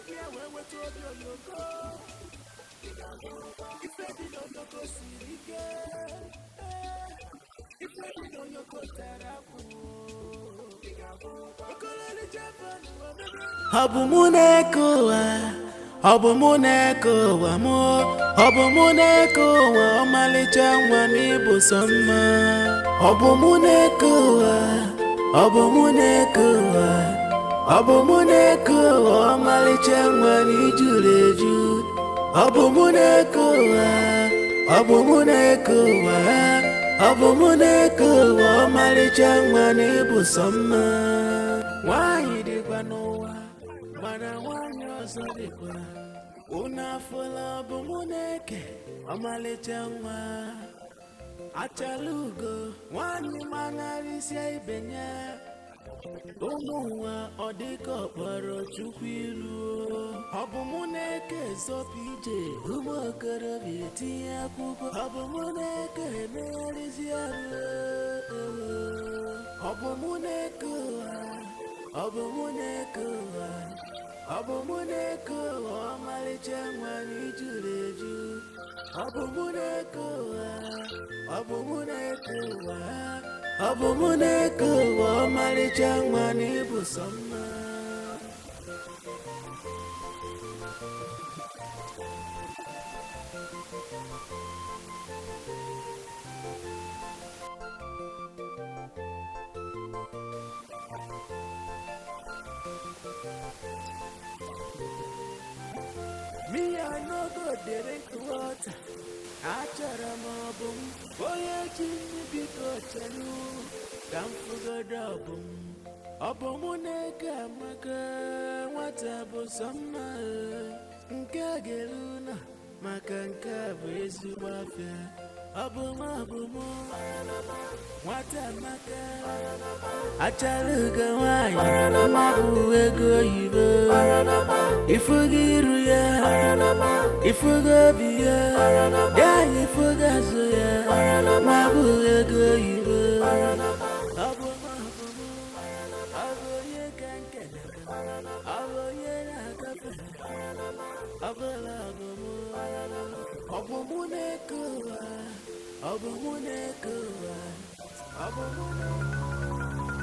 Mia wewe to obi oyoko. Ife di oyoko sirike. Ife di oyoko tarapu. Okolele Japan wabebe. Habu muneko wa. Habu muneko wa mo. Habu muneko wa omalicha wa mibo sama. Habu muneko wa. Habu muneko wa. Abumuneko omalicha nwani juleju. Abumuneko omalicha nwani busama. Wanyi dikwa nowa, mana wanyi oso dikwa. Unafola abumuneke omalicha nwa. Achalugo wanyi manarisia ibenya. Ụmụnwa ọ dịka ọkpọrọ Chukwu ilu. Ọ bụ mụ na-eke zọpụ ije ụmụ okorobịa etinye akwụkwọ. Ọ bụ mụ na-eke emegharịzi arụ. Ọ bụ mụ na-eke ụwa. Ọ bụ mụ na-eke ụwa. Ọ bụ mụ na-eke ụwa ọmalịcha nwanyị juru eju. Ọ bụ mụ na-eke ụwa. Ọ bụ mụ na-eke ụwa. Abu muneko wa omalicha nwani busama. Me I no go drink water. Achara mabum, oye chini biko chanu. Kamfuga dabum, abomuneka maka watabu sama. Nkageluna maka nkabu Yesu wafya. Abumu, watamaka. Achaluga wanyi, uwego yibo. Ifugiru ya, ifugobiya. Ya ifugazu ya, uwego yibo. Abumu, abuye kankana. Abuye nakafe. Abula abumu. Abumuneko wa. Abumuneko wa. Abumuneko.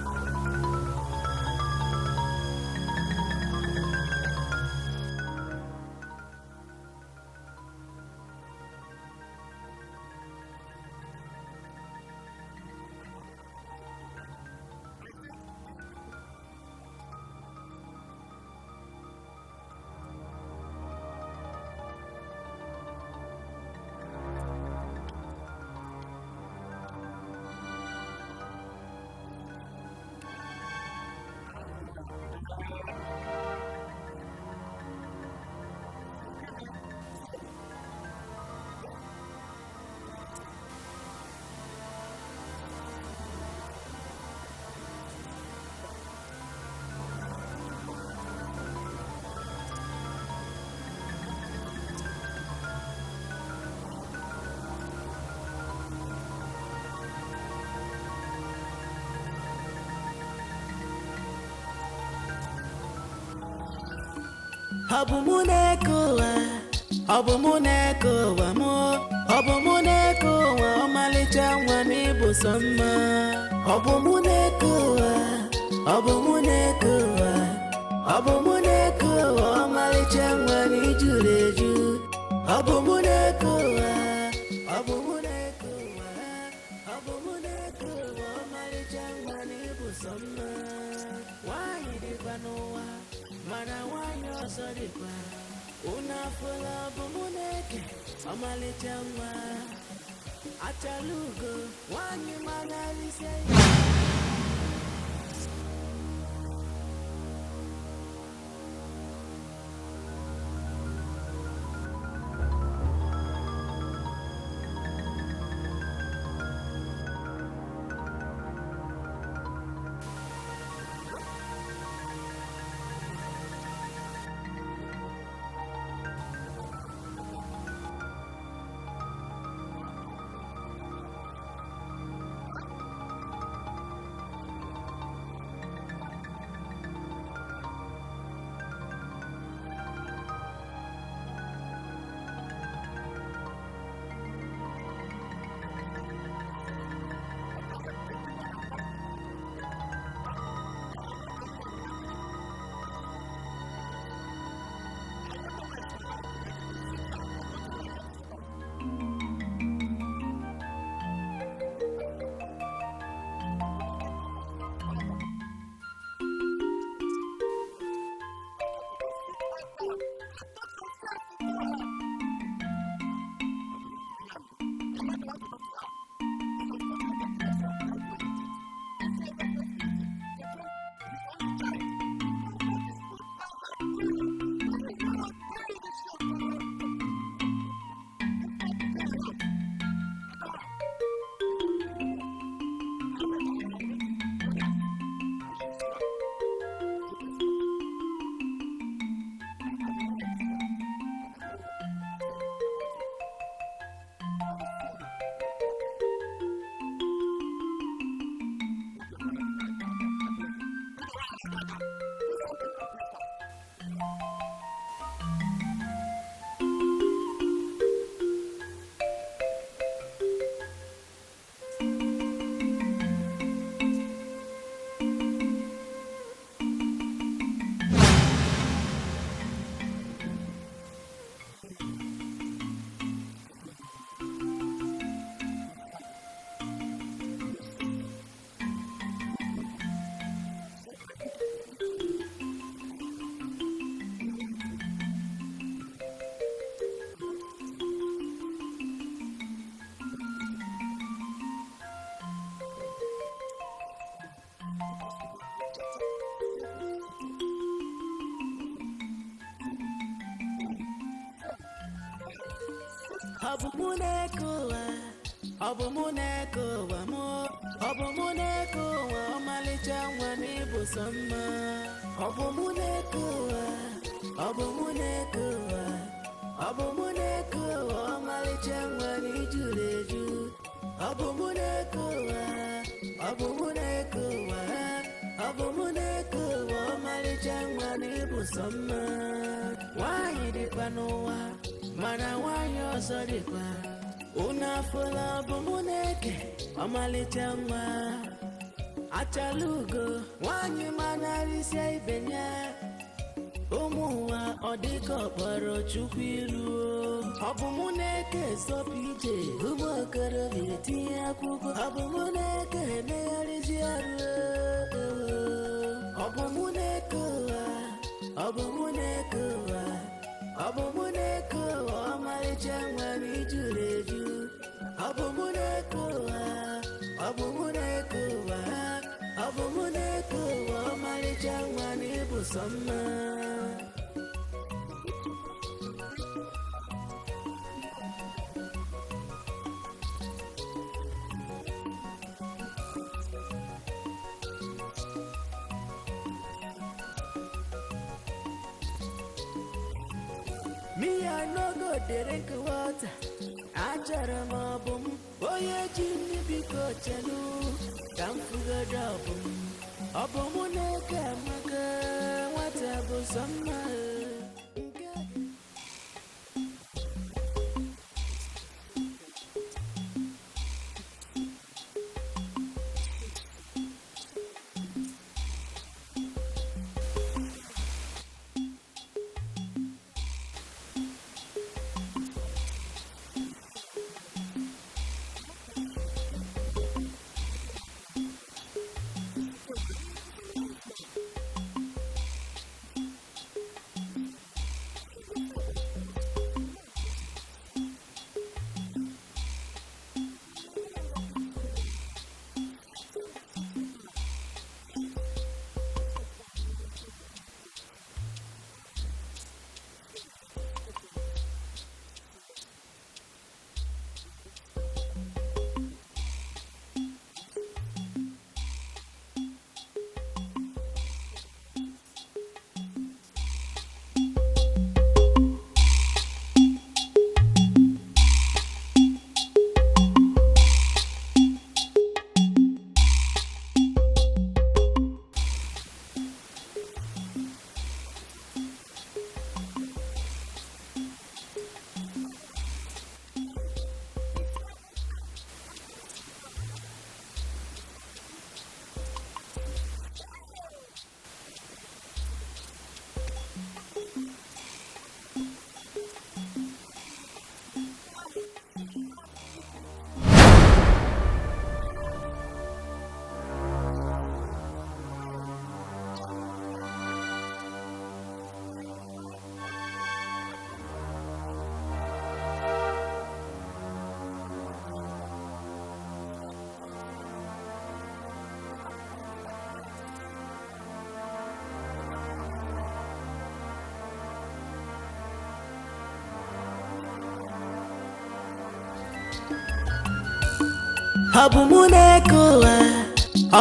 Abumuneko wa mo. Abumuneko wa omalicha nwani busama. Abumuneko wa omalicha nwani juleju. Abumuneko wa omalicha nwani busama. Wanyi dikwa nowa, mana wanyi oso dikwa. Unafola abumuneke omalicha nwa. Achalugo wanyi manarisia. Abumunekowa, abumunekowa mo, abumunekowa omalicha mwani busama. Abumunekowa, abumunekowa, abumunekowa omalicha mwani juleju. Abumunekowa, abumunekowa, abumunekowa omalicha mwani busama. Why di panowa? Mana wanyo sodikwa unafula bumuneke amalichama achalugo wanyi manarisia ibenya umuwa odiko paro chukwiru abumuneke sopije umokaro vietia kuko abumuneke mearisiaru abumuneke Abumunekowa omalicha mwani juleju. Abumunekowa omalicha mwani busama. Me, I no go drink water. I jar my bum. Boy, I Jimmy because chanu. Come for the album. Abumuneka maka. What about some?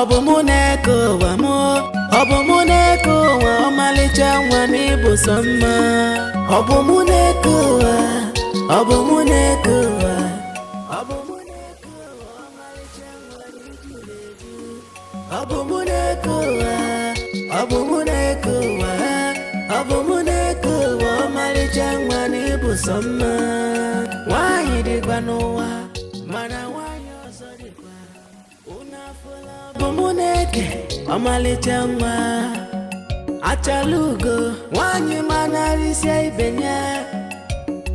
Abumunekowa mo, abumunekowa omalicha mwani busama. Abumunekowa omalicha mwani juleju. Abumunekowa omalicha mwani busama. Why di panowa? Mana wanyo sodikwa. Abumuneke omalicha mwa achalugo wanyi manarisia ibenya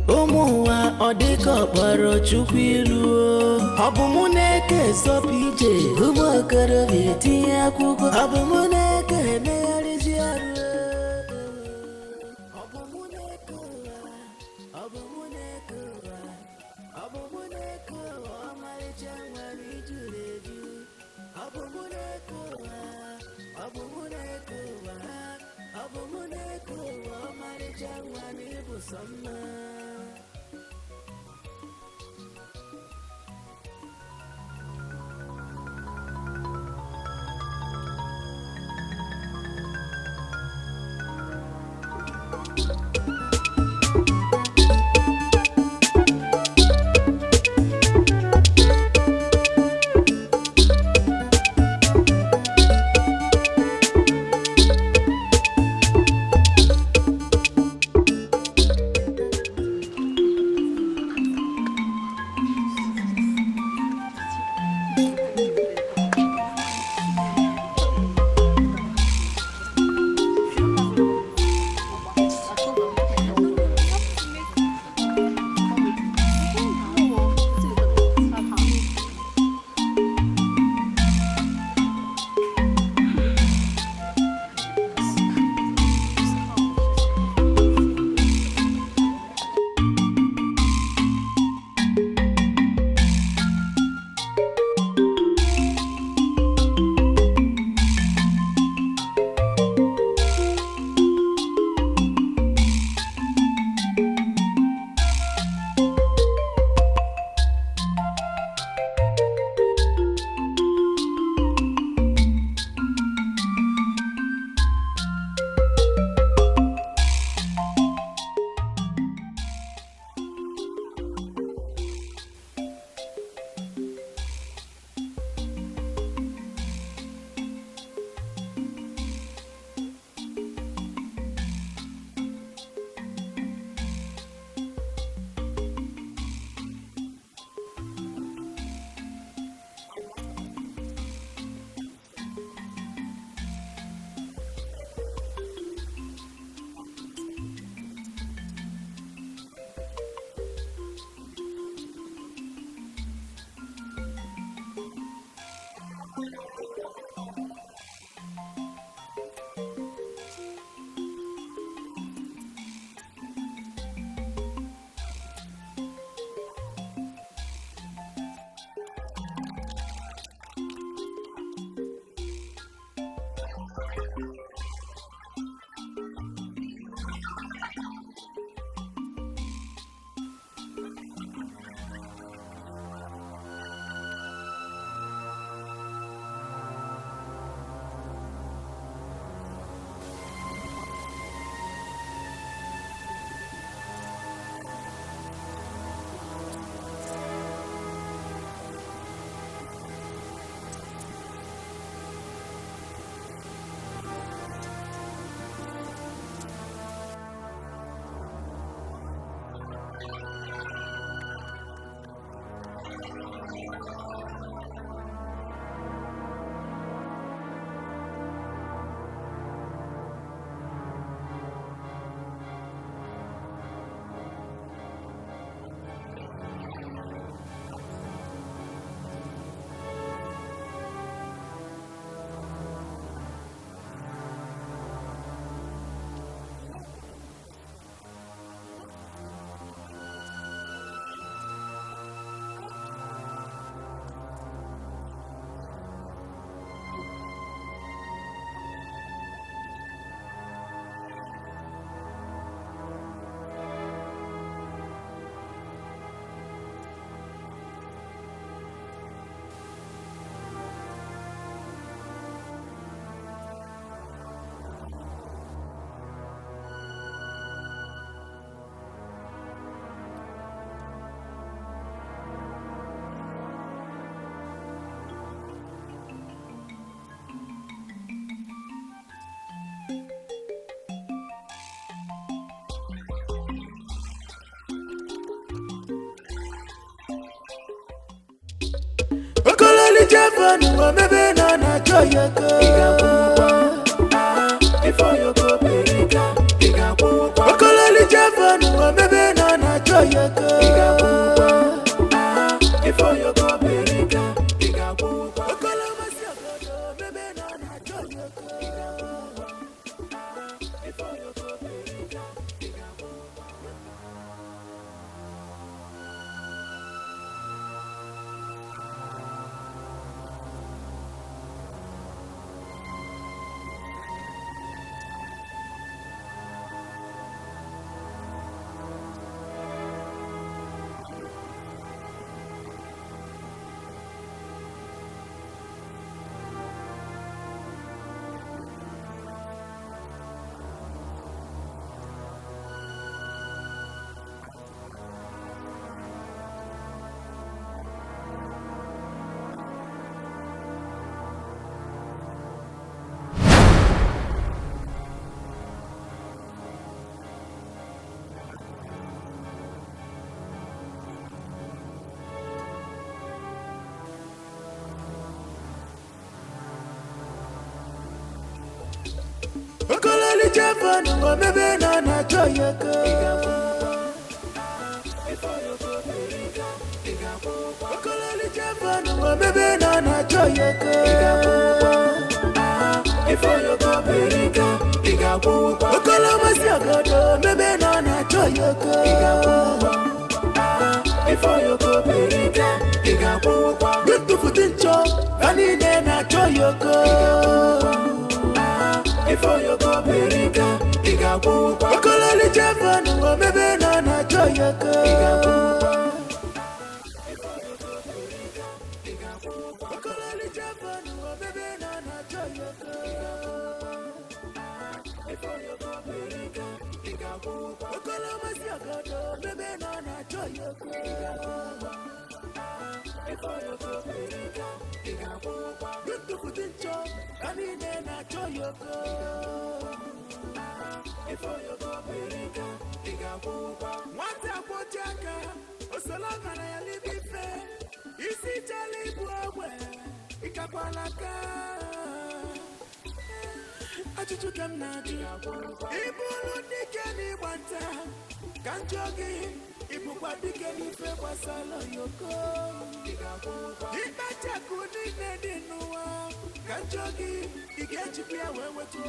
umuwa odiko paro chukwiru abumuneke sopije umokaro vietia kuko abumuneke mearisiaru Abumunekowa omalicha mwani juleju. Abumunekowa omalicha mwani busama. Jevan, maybe not a joy. Before you go, Perica, Okololi Jevan, maybe not a joy. Before you go, Perica, Okolomasi, maybe not a joy. Before you go, Perica. Okololi Jevan, maybe not a joy. Okololi Jevan, maybe not a joy. Before you go, Perica, Okolomasi, maybe not a joy. Before you go, Perica, good to put in job, and in a joy. Before you go, Perica, Okololi Jevan, maybe not a joy. Okololi Jevan, maybe not a joy. Before you go, Perica, Okolomasi, maybe not a joy. Before you go, Perica, good to put in job, and in a joy. Before you go, Perica, what a potaka, Osologa, I live in fair. Is it a libre? Ikapalaka. Achuchukam Naju. Ibulu Nikeni Wanta. Kanjogi. Ibupadikeni Febasalo Yoko. Ibajakuni Nedinua. Kanjogi. Igechipia wewe tu.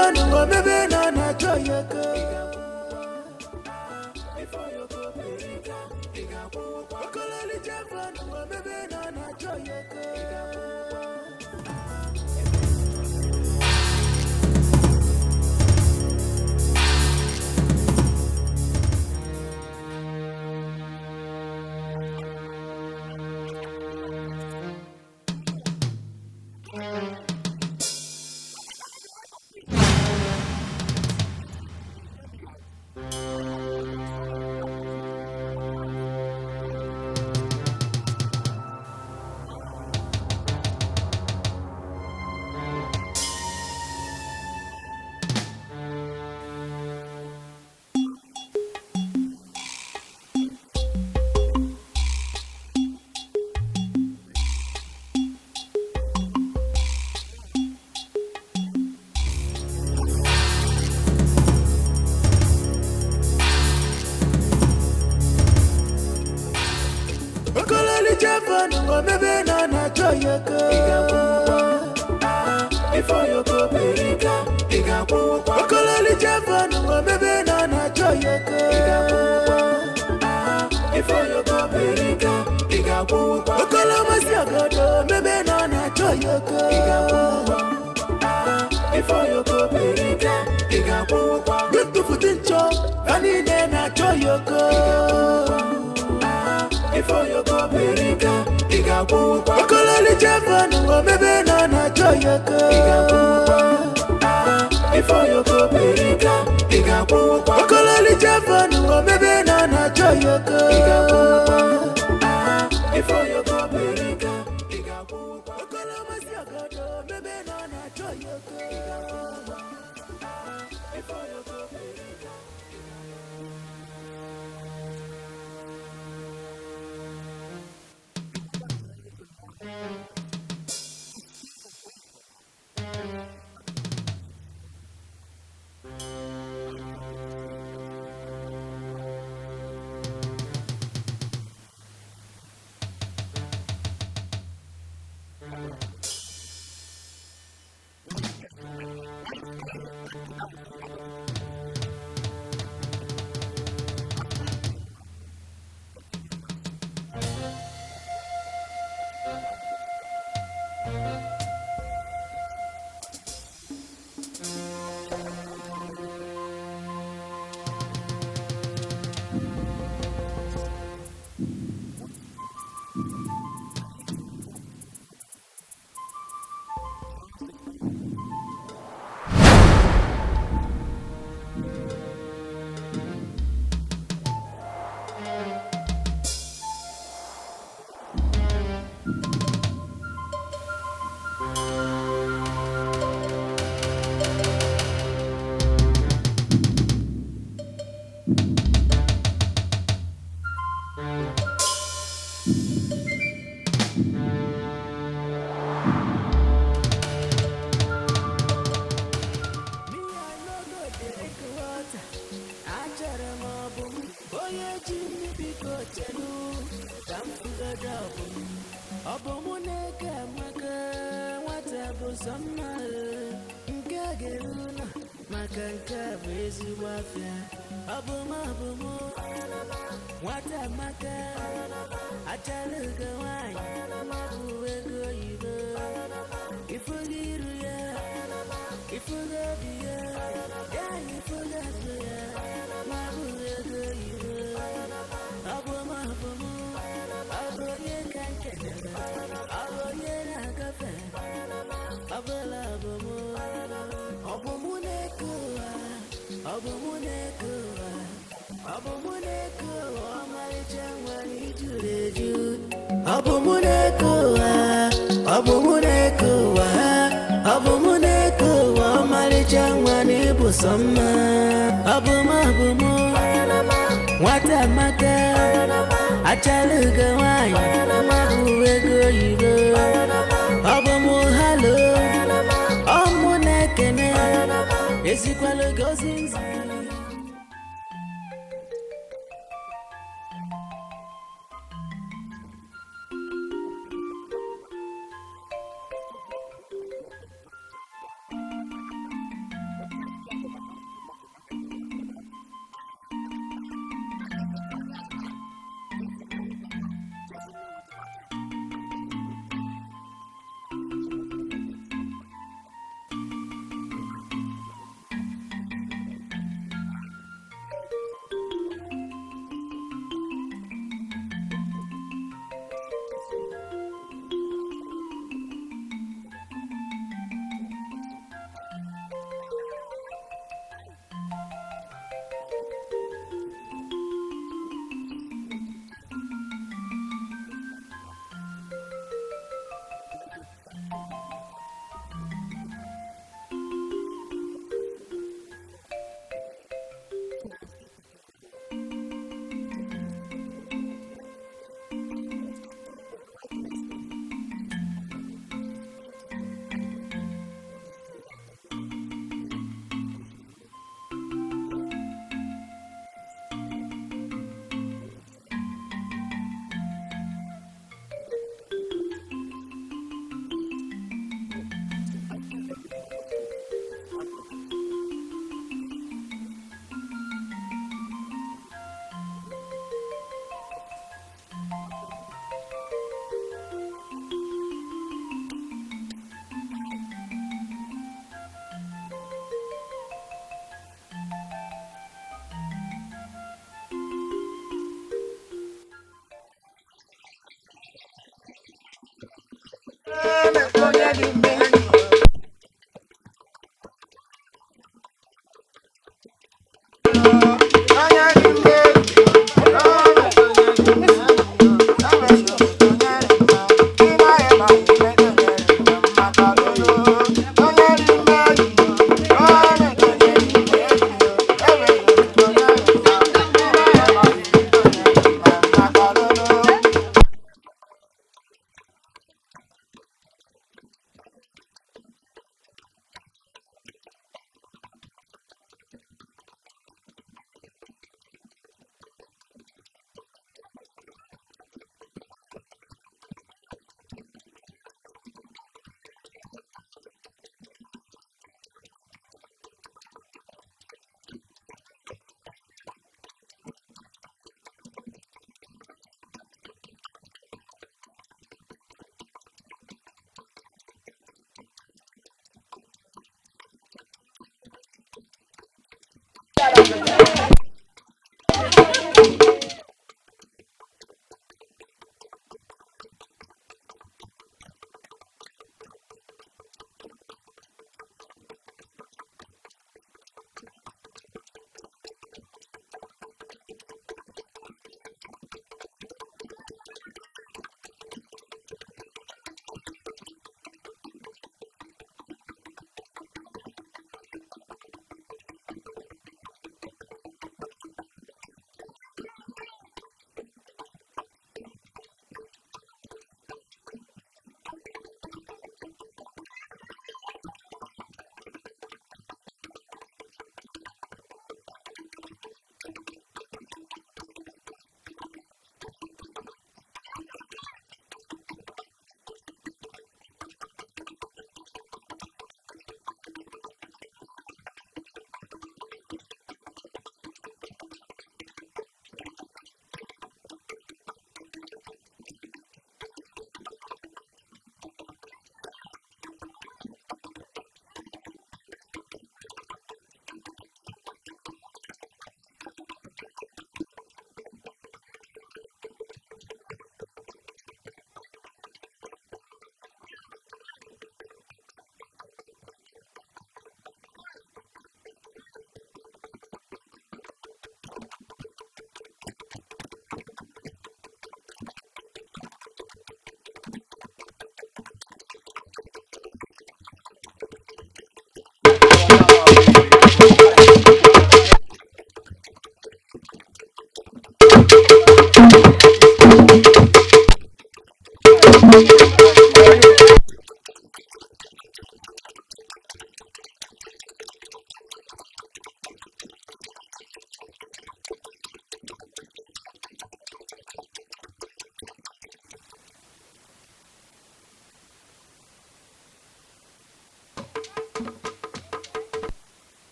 Jevanu wa mebe na choyaka. Okololi Jevanu wa mebe na choyaka. Okololi Jevanu wa mebe na choyaka. Before you go Berika, Okololi Jevanu wa mebe na choyaka. Before you go Berika, Okoloma Siagodo mebe na choyaka. Before you go Berika, good to Futincho, Vanine na choyaka. Before you go Berika, Okololi Jevanu wa mebe na choyaka. Before you go Berika, Okololi Jevanu wa mebe na choyaka. Before you go Berika, Okoloma Siagodo mebe na choyaka. Before you go Berika.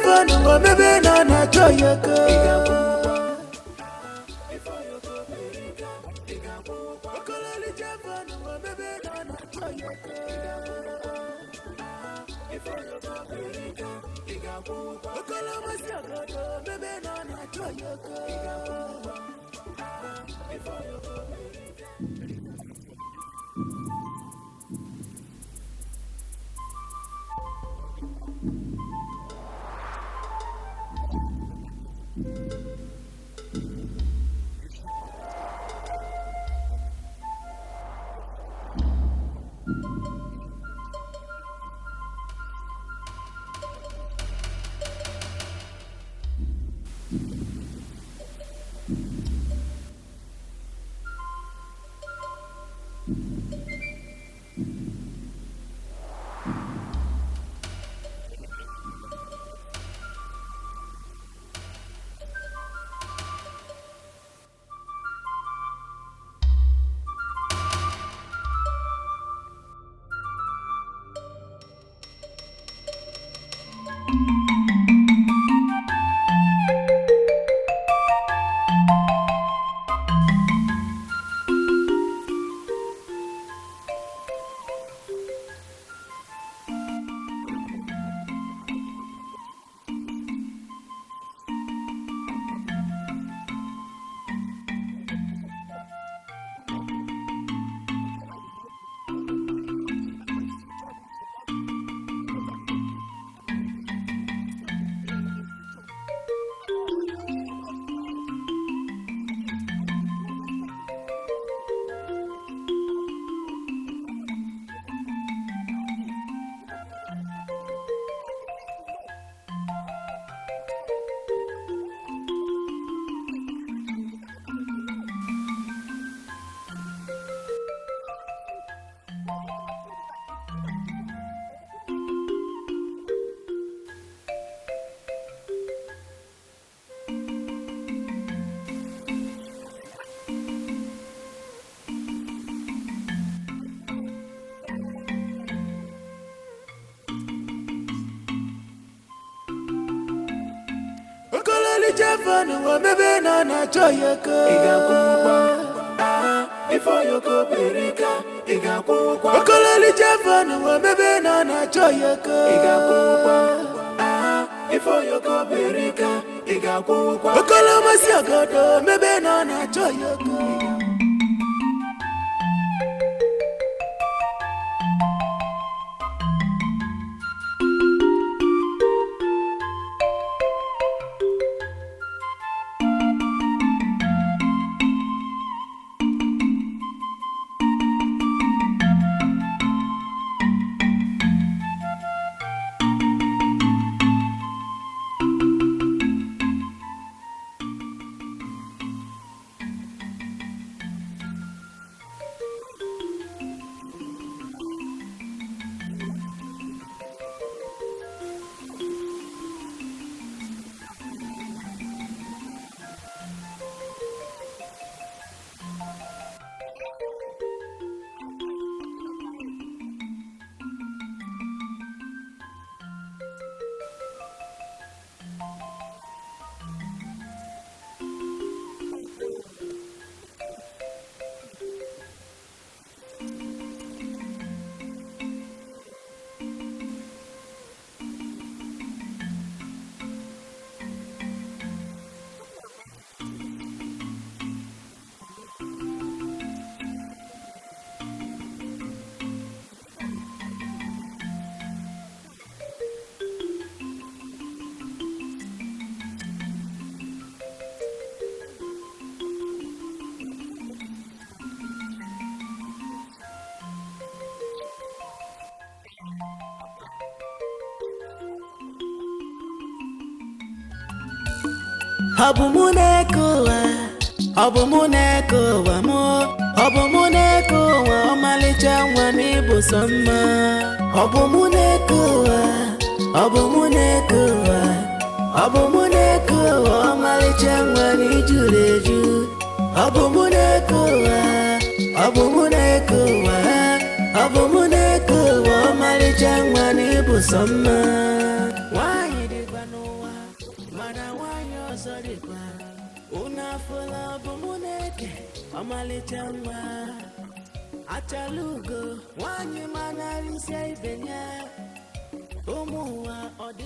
Jeffan, or maybe not a joyaka. Jeffan, or maybe not a joyaka. Before you go, Perica, Okololi Jeffan, or maybe not a joyaka. Before you go, Perica, Okolomasiagodo, maybe not a joyaka. Abumunekuwa, abumunekuwa mo, abumunekuwa omalicha mwami busoma. Abumunekuwa, abumunekuwa, abumunekuwa omalicha mwami juleju. Abumunekuwa, abumunekuwa, abumunekuwa omalicha mwami busoma. dịkwa unu afụla bụ mụ na-eke ọmalịcha nwa achala ugo nwanyị manarịsịa ibe ya ụmụ ụwa ọ dị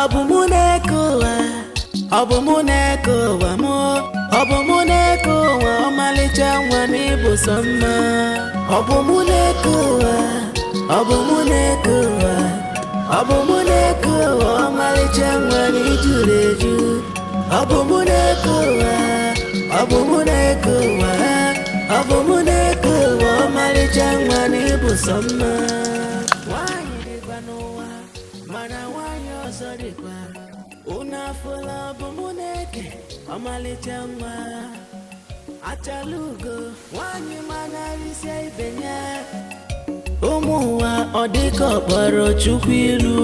ọ bụ mụ na-eke ụwa ọ bụ mụ na-eke ụwa mụ ọ bụ mụ na-eke ụwa ọmalịcha nwa m ịbụ sọ mma ọ bụ mụ na-eke ụwa ọ bụ mụ na-eke ụwa ọ bụ mụ na-eke ụwa ọmalịcha nwa m ijuru eju ọ bụ mụ na-eke ụwa ọ bụ mụ na-eke ụwa ọ bụ mụ na-eke ụwa ọmalịcha nwa m ịbụ sọ mma nwanyị dịkwa n'ụwa mana nwanyị ọzọ dịkwa unu afụla bụ mụ na-eke ọmalịcha nwa achala ugo nwanyị manarịsịa ibe ya ụmụ ụwa ọ dịka ọkpọrọ chukwu ilu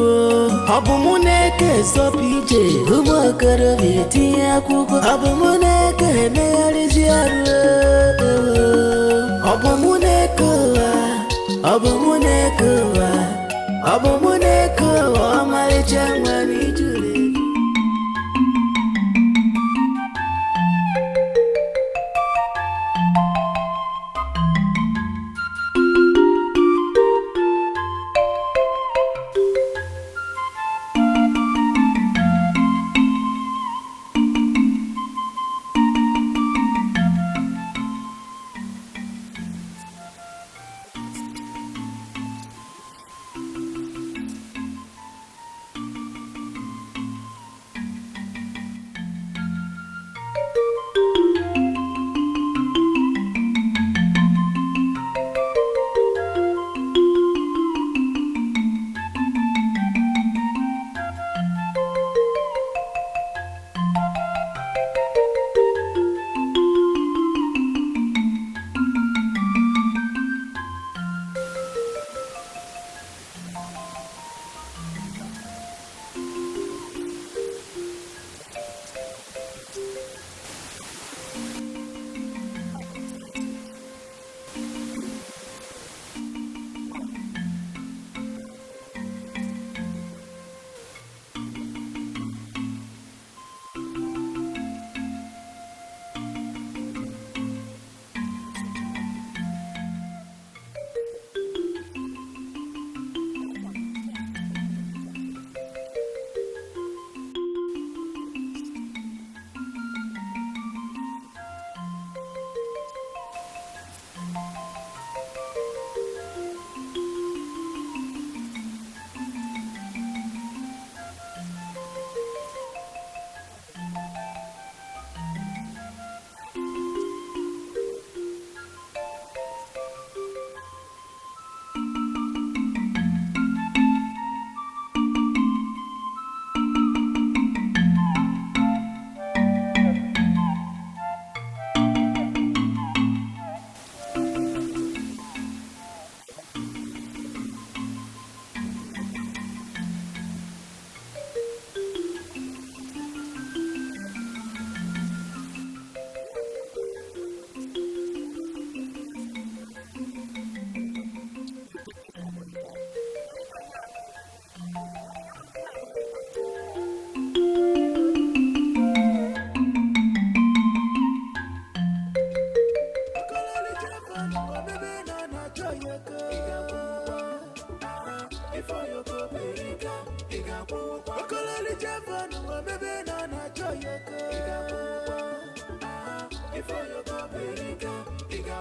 ọ bụ mụ na-eke zọpụ ije ụmụ okorobịa etinye akwụkwọ ọ bụ mụ na-eke emegharịzi arụ ọ bụ mụ na-eke ụwa ọ bụ mụ na-eke ụwa ọ bụ mụ na-eke ụwa ọmalịcha nwa m ijuru eju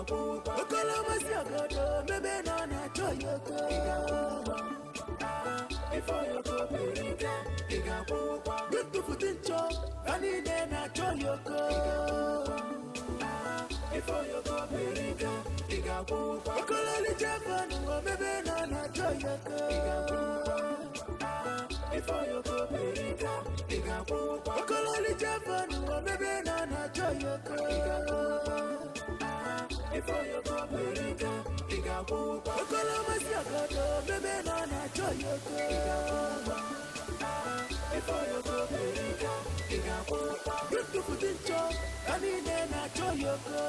Okolomasi ogodo, maybe no na choyoko. Before you go, Perica, good to put in chop, and in then I choyoko. Before you go, Perica, Okololi Japan, maybe no na choyoko. Before you go, Perica, Okololi Japan, maybe no na choyoko. Before you go, Perica, Okolomasi ogodo, maybe no na choyoko. Before you go, Perica, good to put in chop, and in then I choyoko.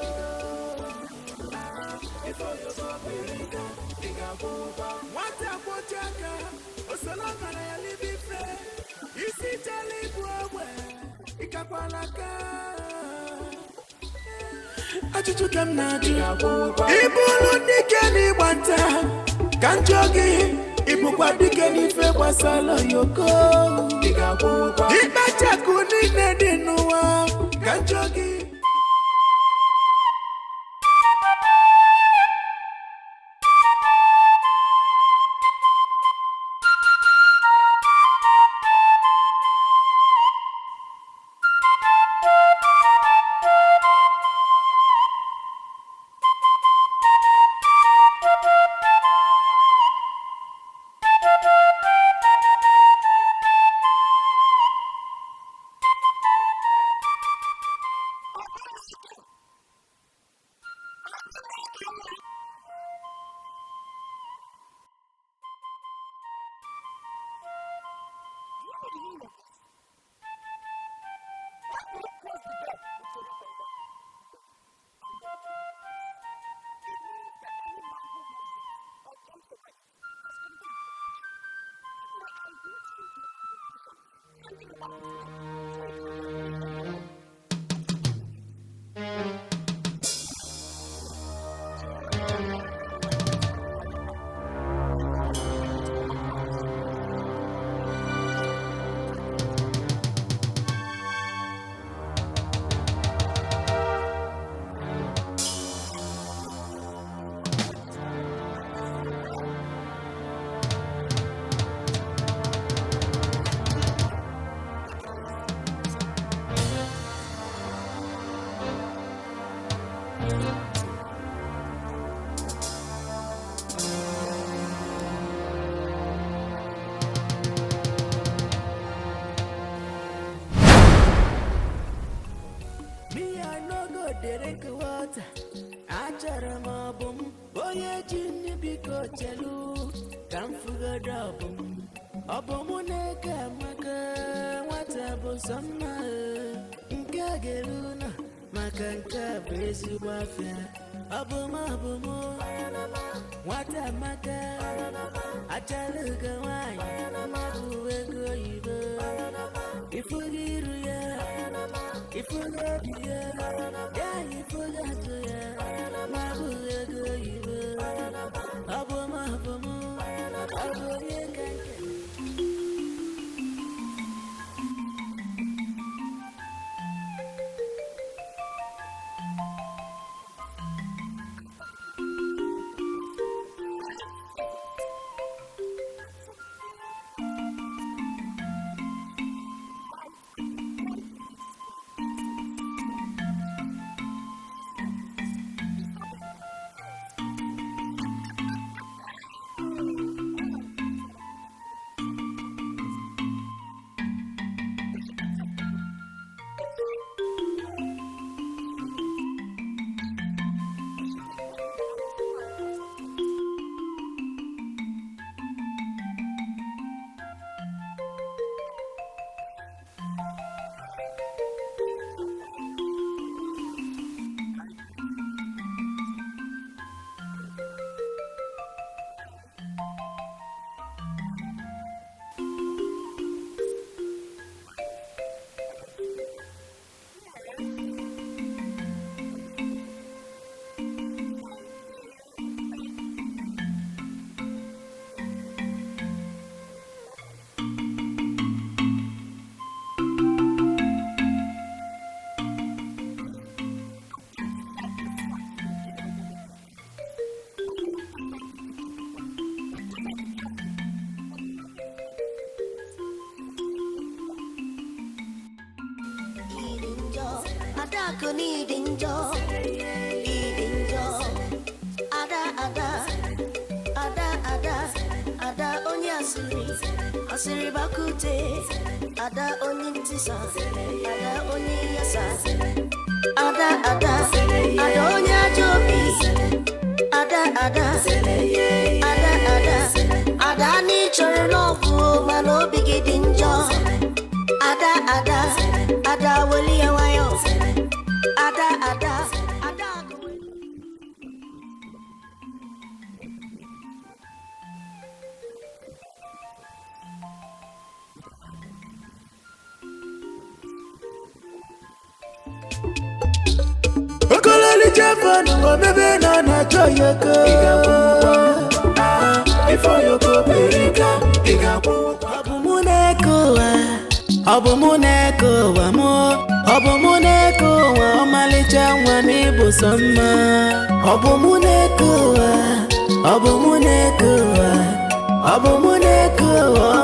Before you go, Perica, what a pochaka, Osalama na libi fe, isi tali buawe, ikapalaka. Achuchu kem na ju, ibulu dike ni wanta, kanjogi, ibu kwa dike ni fe kwa salo yoko. Ibacha kuni nedinuwa, kanjogi. Drink water, acharamabum, boye jini biko chelu, kamfuga dabum, obomuneka maka, watabu sama, nkageluna, makanka bezi wafia, obumabumu, watamaka, achaluga wanya, mabuwego yibo, ifugiru ya, ifugabi ya, Aku needing job, ada onya asiri bakute, ada onye ntisa, ada onye yasa, ada onya jobi, ada ni chọrọ n'ọkụ mana obi gị dị njọ, ada weli ya nwayọ, ada Okololi Japan, baby, na choyoko. Before you go, Perica, Obumuneko, Malicha, Wamibu, Sama. Obumuneko,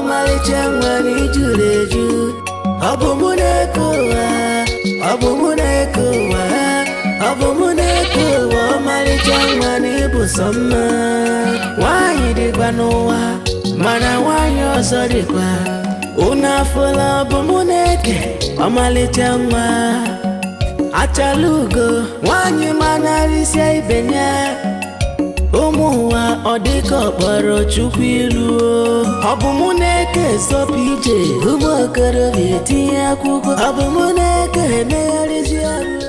Malicha, Wamijuleju. Obumuneko, Malicha, Wamibu, Sama. Why did Banoa? Mana, why you're sorry? Una fola bomuneke amalichangwa achalugo wanyi manarisia ibenya omuwa odiko baro chukwilu obumuneke sopije umokoro vietiya kuko obumuneke mealizia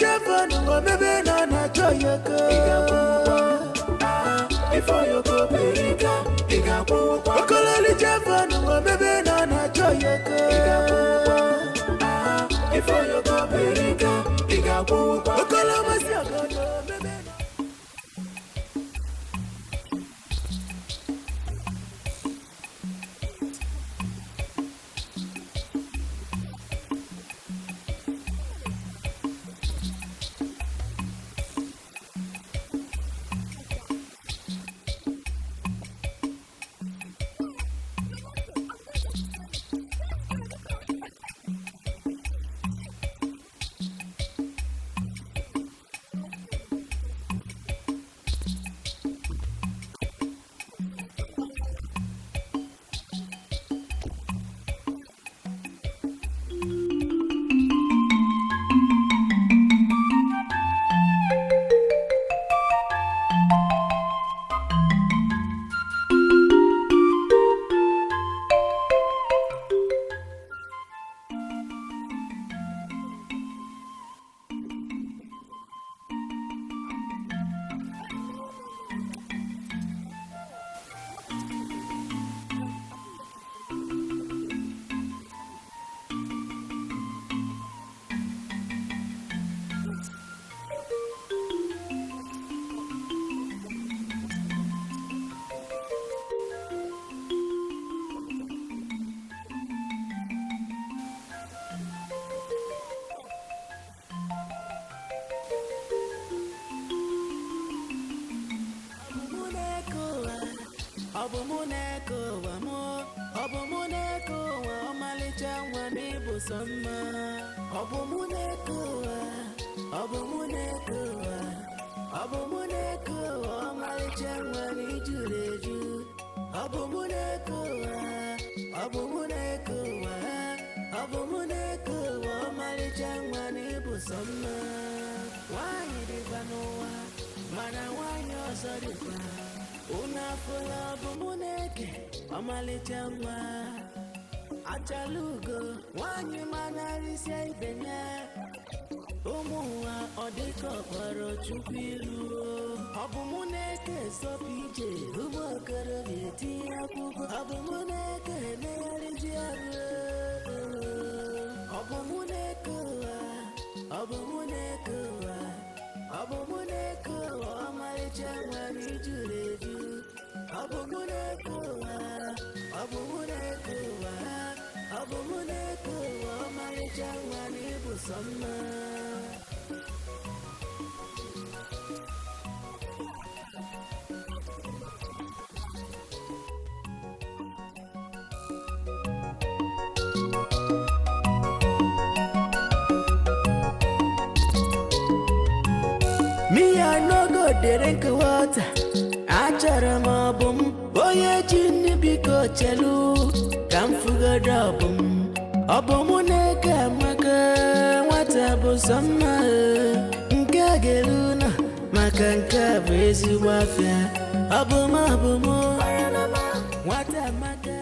Jevon, maybe not Joyaka. Before you go, Perica, Okololi Jevon, maybe not Joyaka. Before you go, Perica, Okolomasiago, maybe. Achalugo, one you manari say benya. Omuwa odeko paro chupiru. Abumuneke so pj. Ubakara viti akuko. Abumuneke nearijiaru. Abumuneke amarichangwani jureju. Abumuneke amarichangwani busama. Me, I no go drink water. Acharamabum, boy, chinny biko chelu. Come fuga drabum. Abomuneka maka, what abo summer. Nkageluna, makanka, bezi wafia. Abomabumo, what a maka.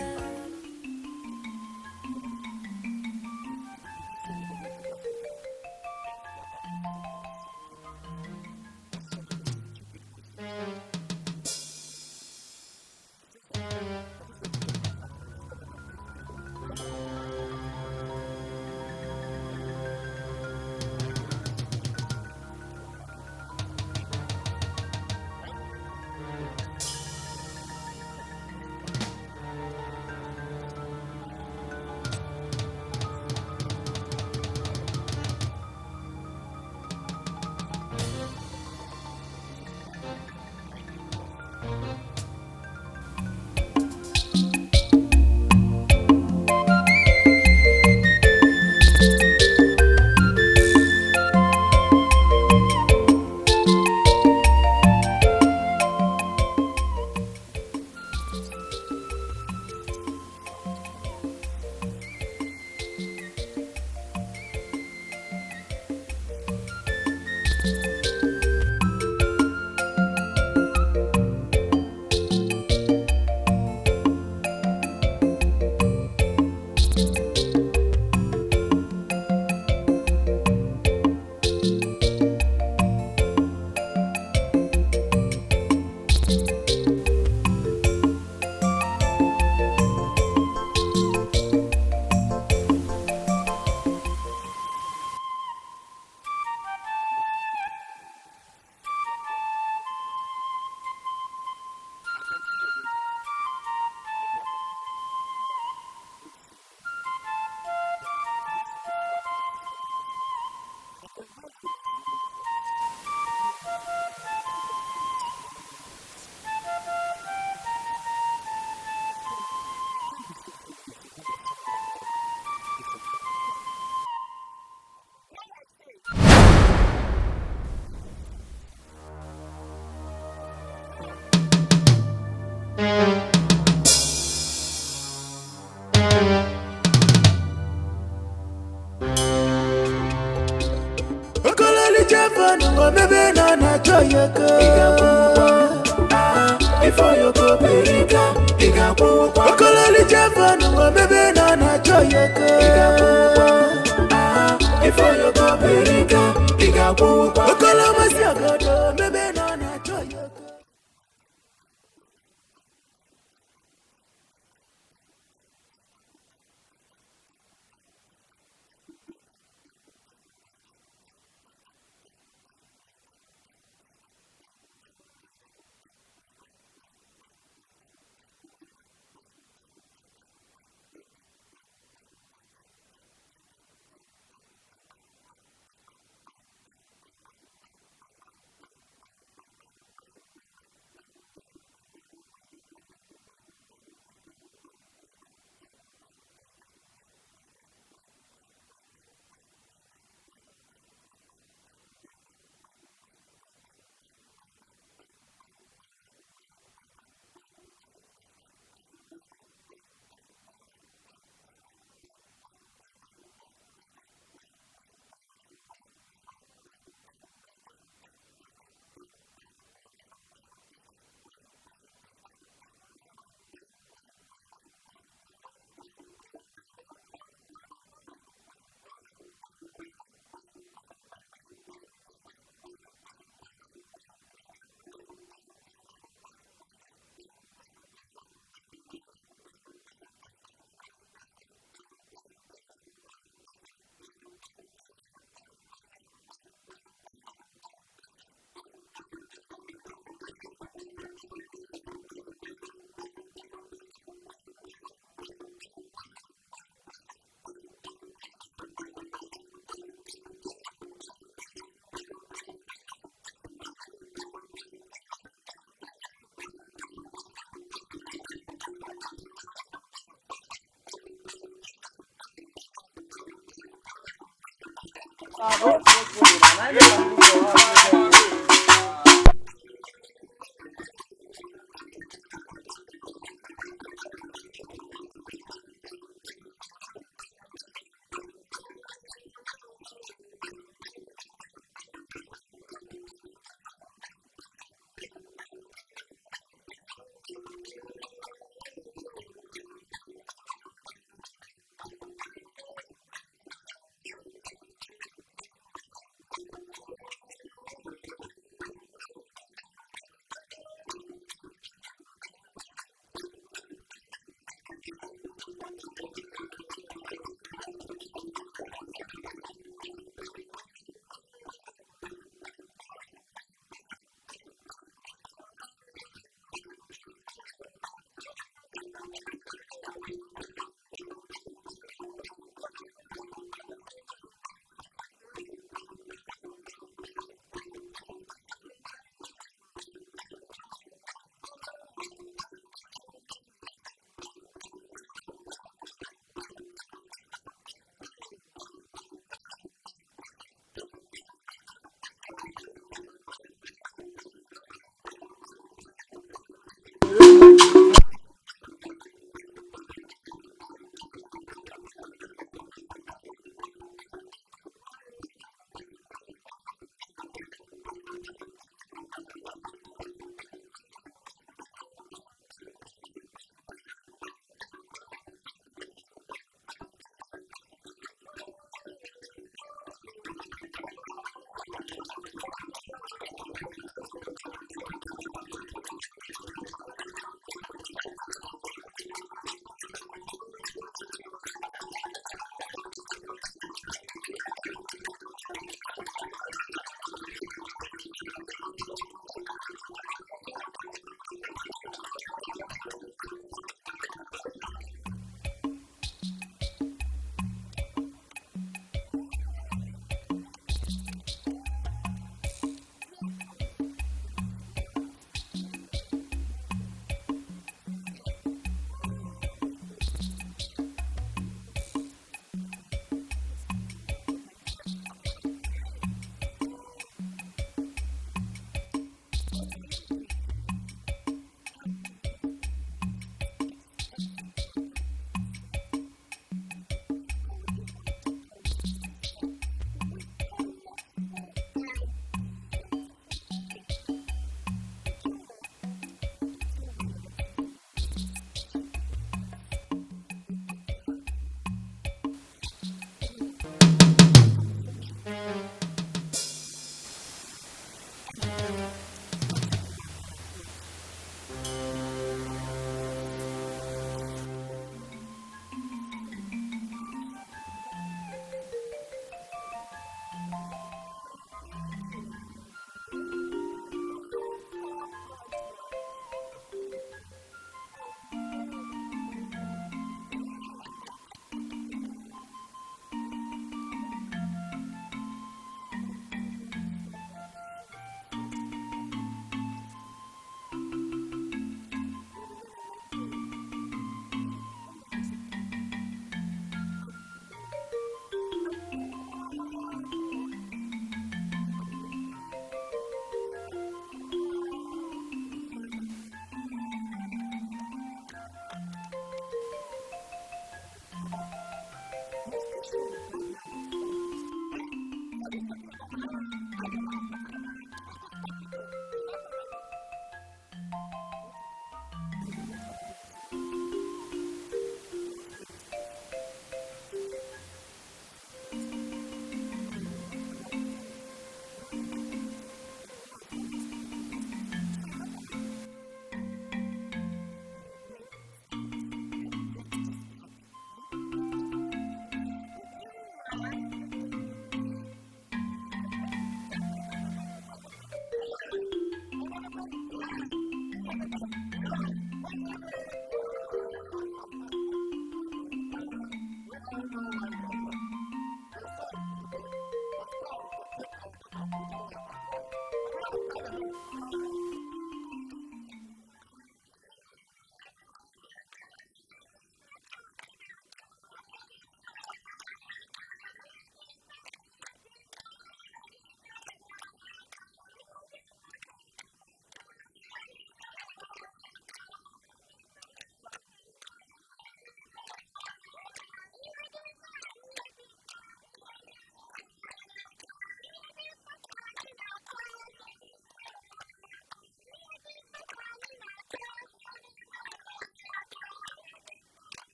fun, maybe not a joy. Before you go, Perica, Okololi Jefan, maybe not a joy. Before you go, Perica, Okolomasi, maybe not a joy.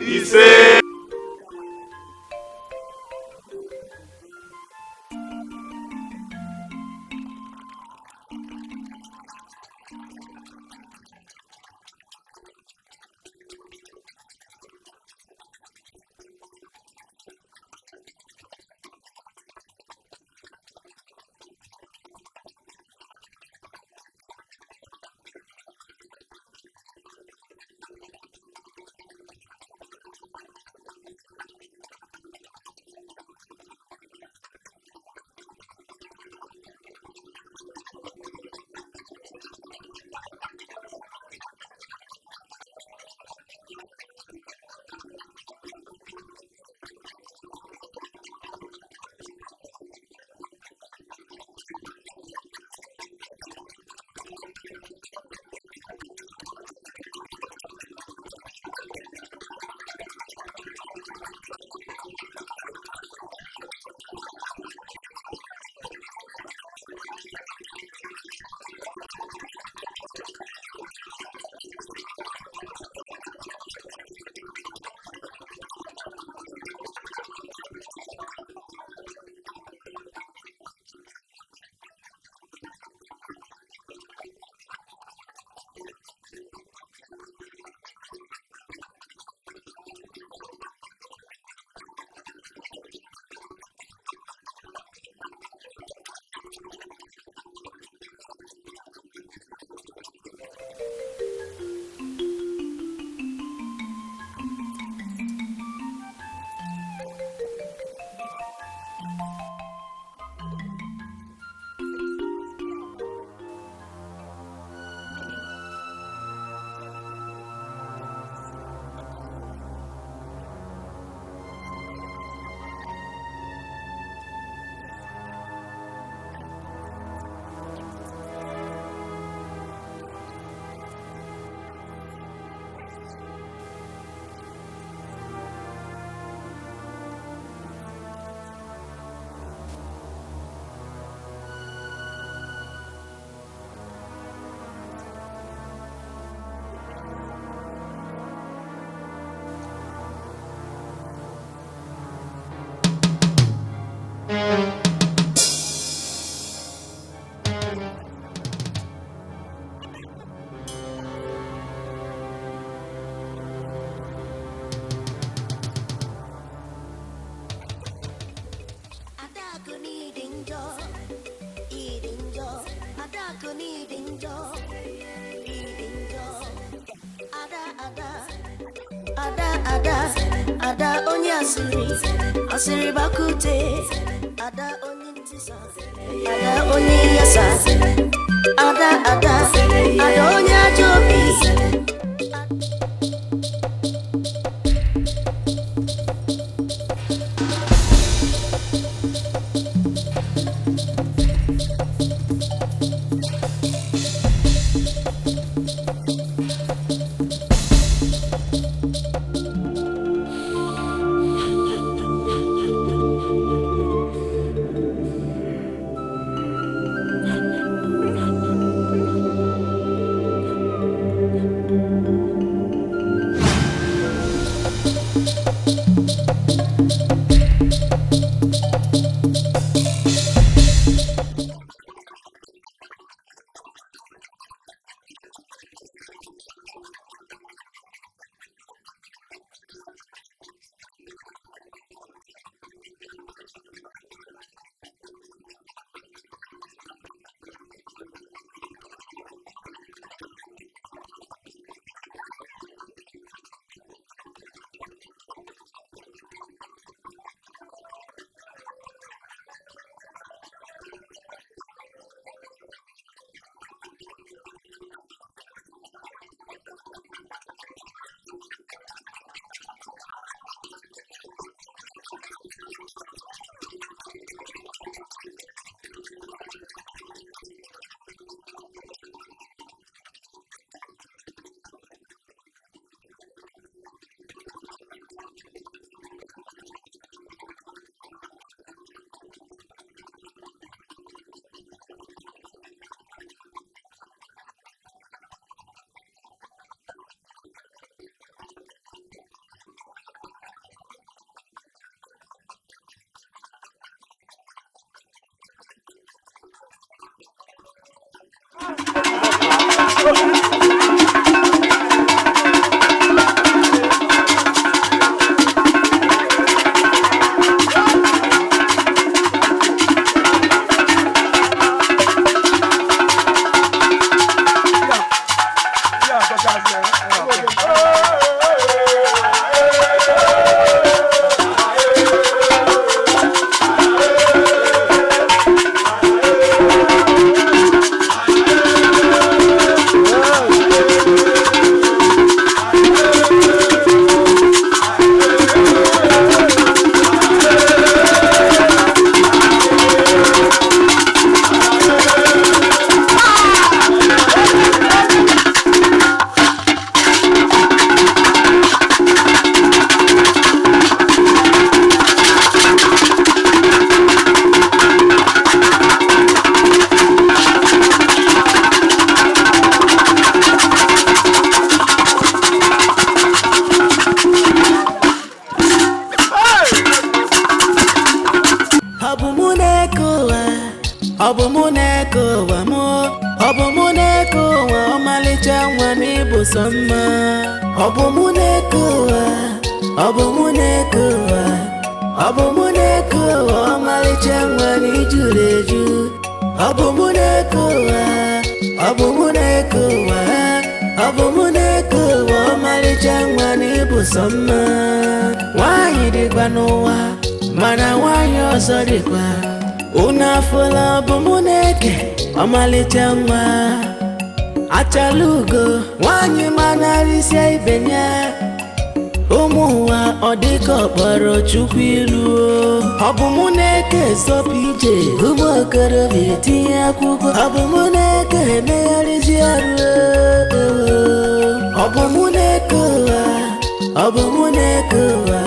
Ise. ada onye asịrị bakute ada onye ntisa ada onye yasa ada onye ajọ obi mana nwanyị ọzọ dịkwa unu afụla ọbụmụneke ọmalịcha nwa achala ugo nwanyị manarịsịa ibe ya ụmụ ụwa ọ dịka ọkpọrọ chukwu ilu ọbụmụneke zọpụ ije ụmụ okorobịa etinye akwụkwọ ọbụmụneke emegharịzi ọrụ ọbụmụneke ụwa ọbụmụneke ụwa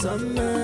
Summer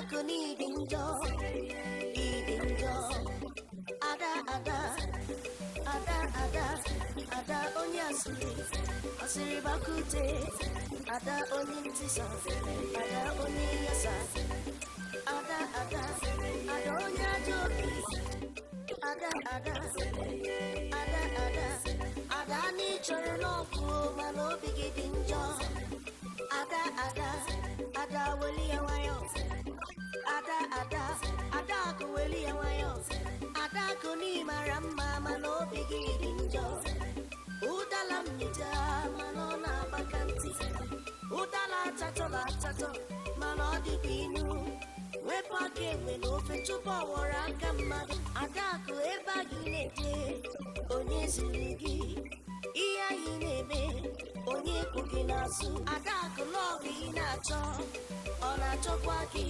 Adako needing job, eating job. Ada, onyasi, asiri bakute. Ada onyintisa, ada onyasa. Ada, onyajoki. Ada, ni choronofu, malo bigiding job. Ada, weli awayo. Ada, weli awayo. Ada, kuni maramba, malo bigiding job. Udala mnita, malo na bakanti. Udala tato, malo di pinu. Wepake weno fechupa waraka mmadụ. Adakụ ebe a gị na-eje, onye ziri gị. Ihe anyị na-eme, onye kwu gị n'azụ. Adakụ lọgụ ị na-achọ, ọ na-achọkwa gị.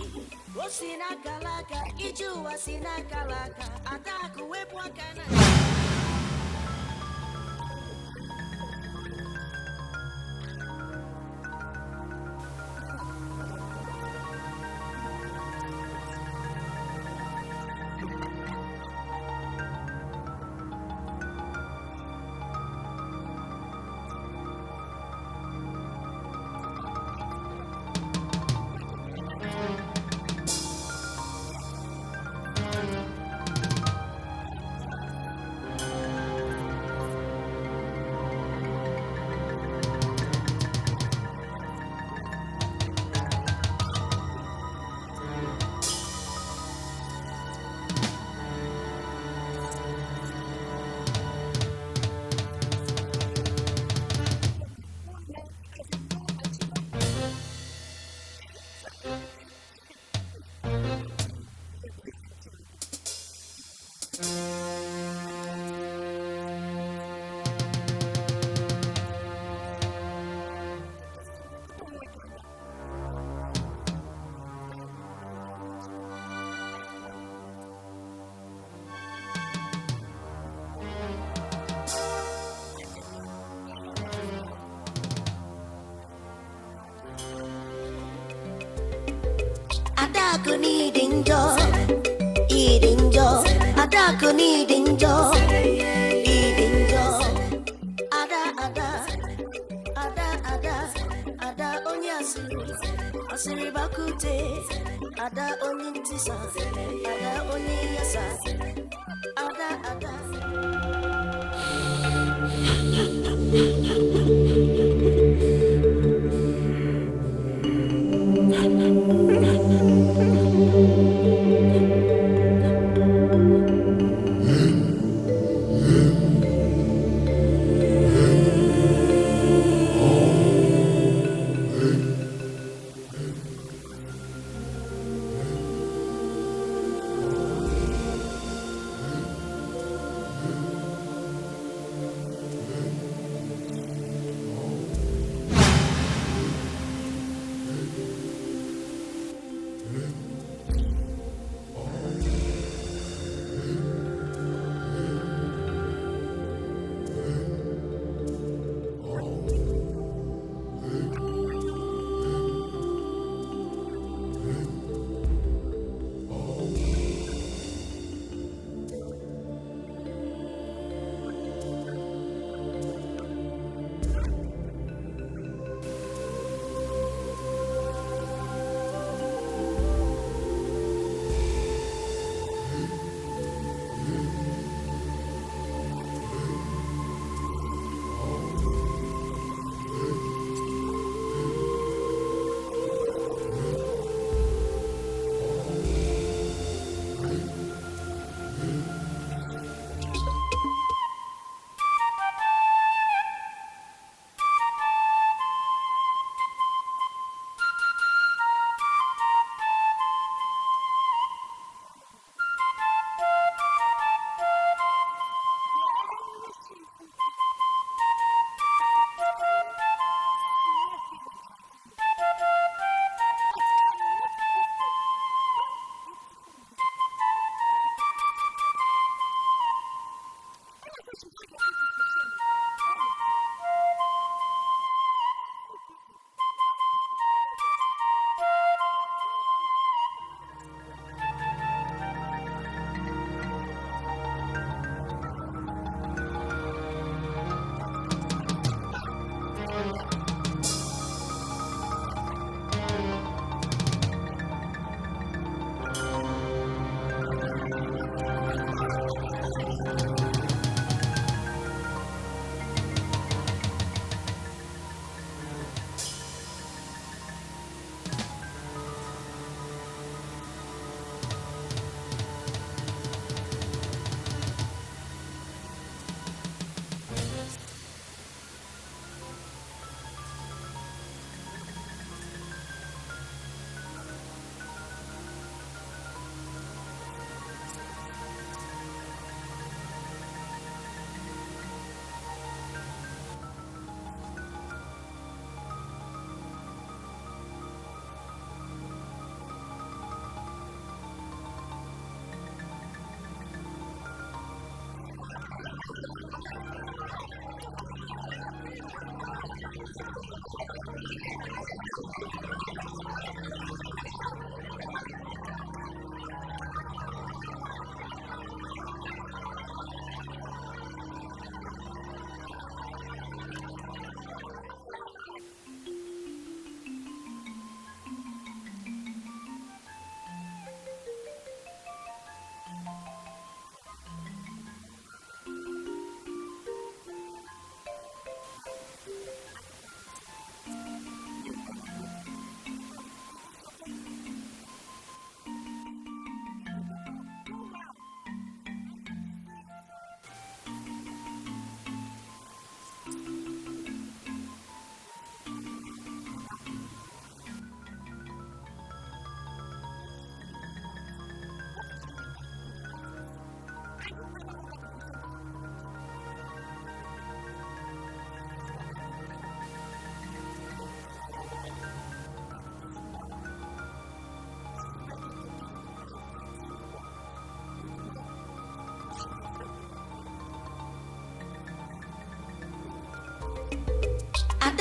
O si n'akala aka, ije ụwa si n'akala aka. Adakụ wepụ aka na Adako needing job, eating job. Adako needing job, eating job. Ada onyasi, asiri bakute. Ada onyintisa, ada onyasa. Ada.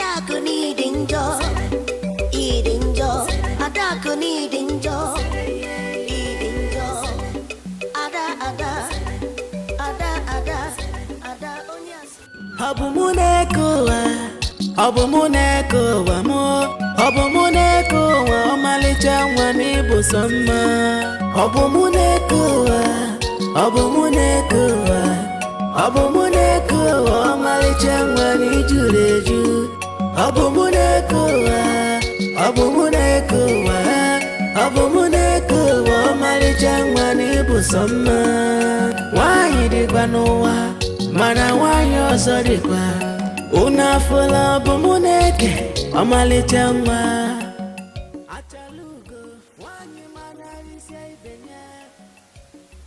Adako needing joy, eating joy. Adako needing joy, eating joy. Ada, onyas. Habumuneko, mo. Habumuneko, omalicha wani busama. Habumuneko, omalicha wani juleju. Habumuneko, omalicha wani busama. Wanyi digwanowa, mana wanyi osodikwa. Una fula bumuneke amalicha nwa achalugo wanyi manari seibenya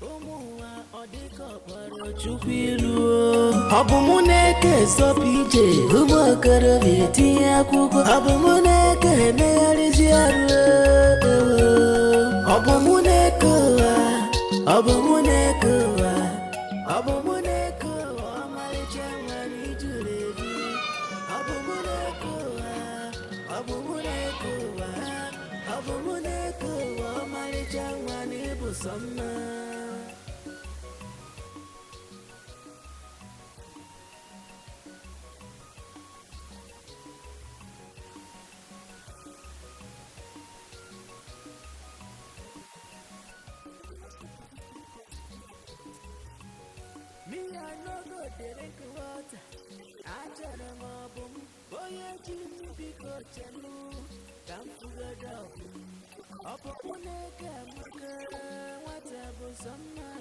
umuwa odiko poro chukwilu abumuneke sopije umokoro vitinye akwụkwọ abumuneke megharịzi arụ abumuneke amalicha nwa n'ijuru eju Abumuneko, omalicha wani busama. Me, I no go drink water. I tell them boy, I keep me go chenu. Come to the dog. Abumuneke, whatever summer.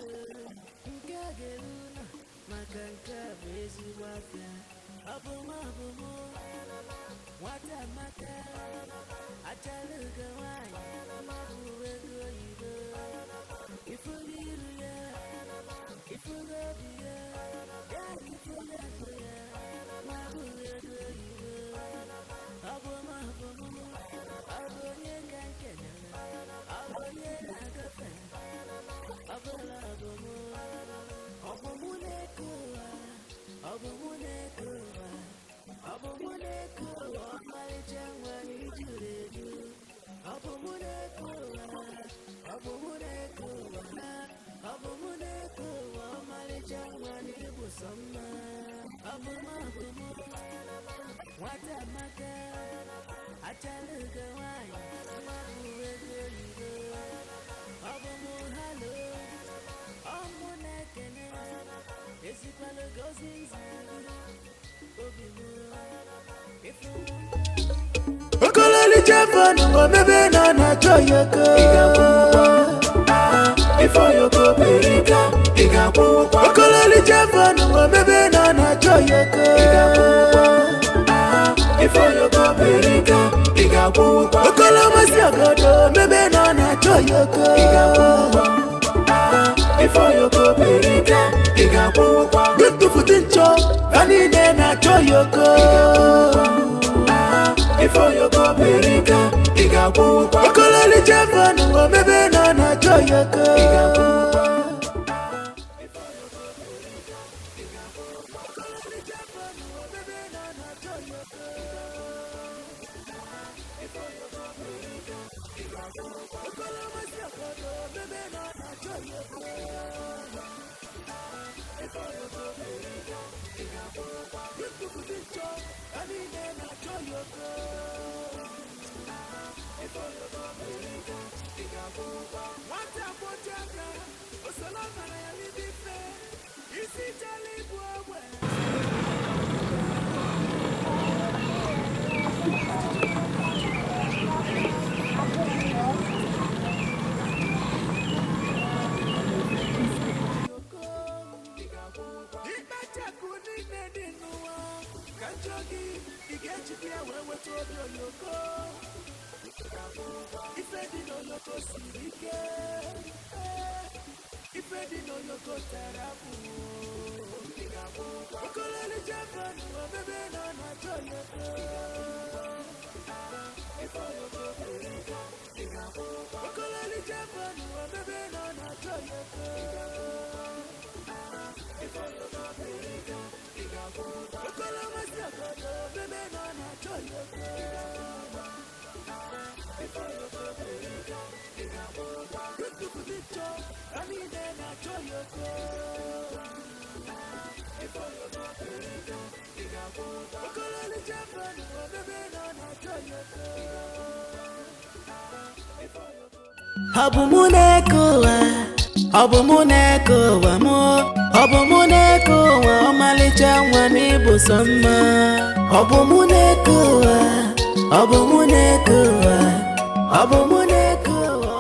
Gageluna, Makanka, busy wafia. Abumu, what a matter. I tell you, go on. If you need if you love if you Okololi Japan, baby, na choyoko. Before you go, Perica, Okololi Japan, baby, na choyoko. Before you go, Perica, Okolomasi agodo, baby, na choyoko. Before you go, Perica, good to put in chop, and in na choyoko. Before you go, Perica, Okololi Japan, baby, na choyoko. Abumunekowa, abumunekowa mo, abumunekowa omalicha nwani busoma. Abumunekowa, abumunekowa, abumunekowa.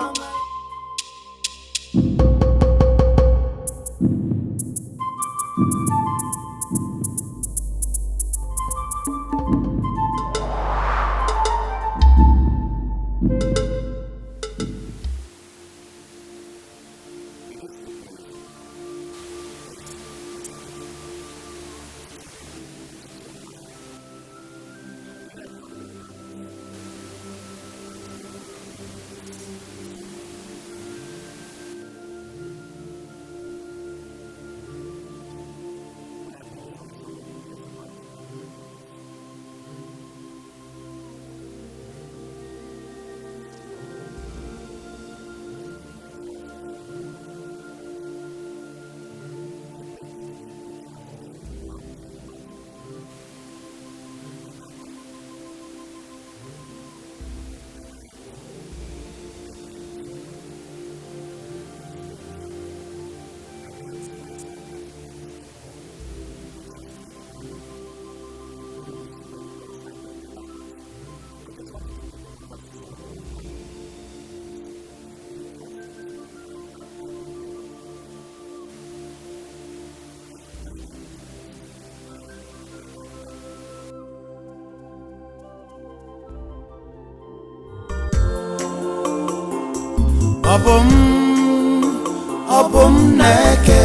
Obum neke,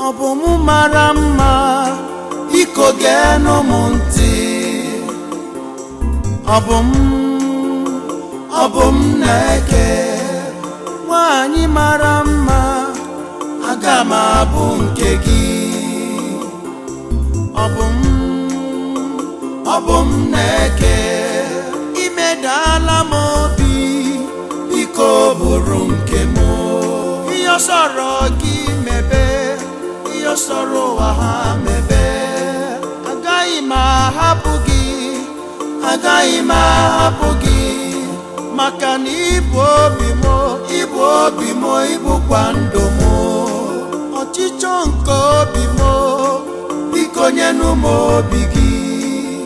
obum marama, iko geno munti. Obum neke, wanyi marama, agama bunkegi. Obum neke, imedala mobi. Iko buru nke mo, iyo soro gị mebe, iyo soro ha mebe. Agaghị m ahapụ gị, maka na ịbụ obi m, ịbụkwa ndụ m. Ọchịchọ nke obi m, biko nyenụ m obi gị.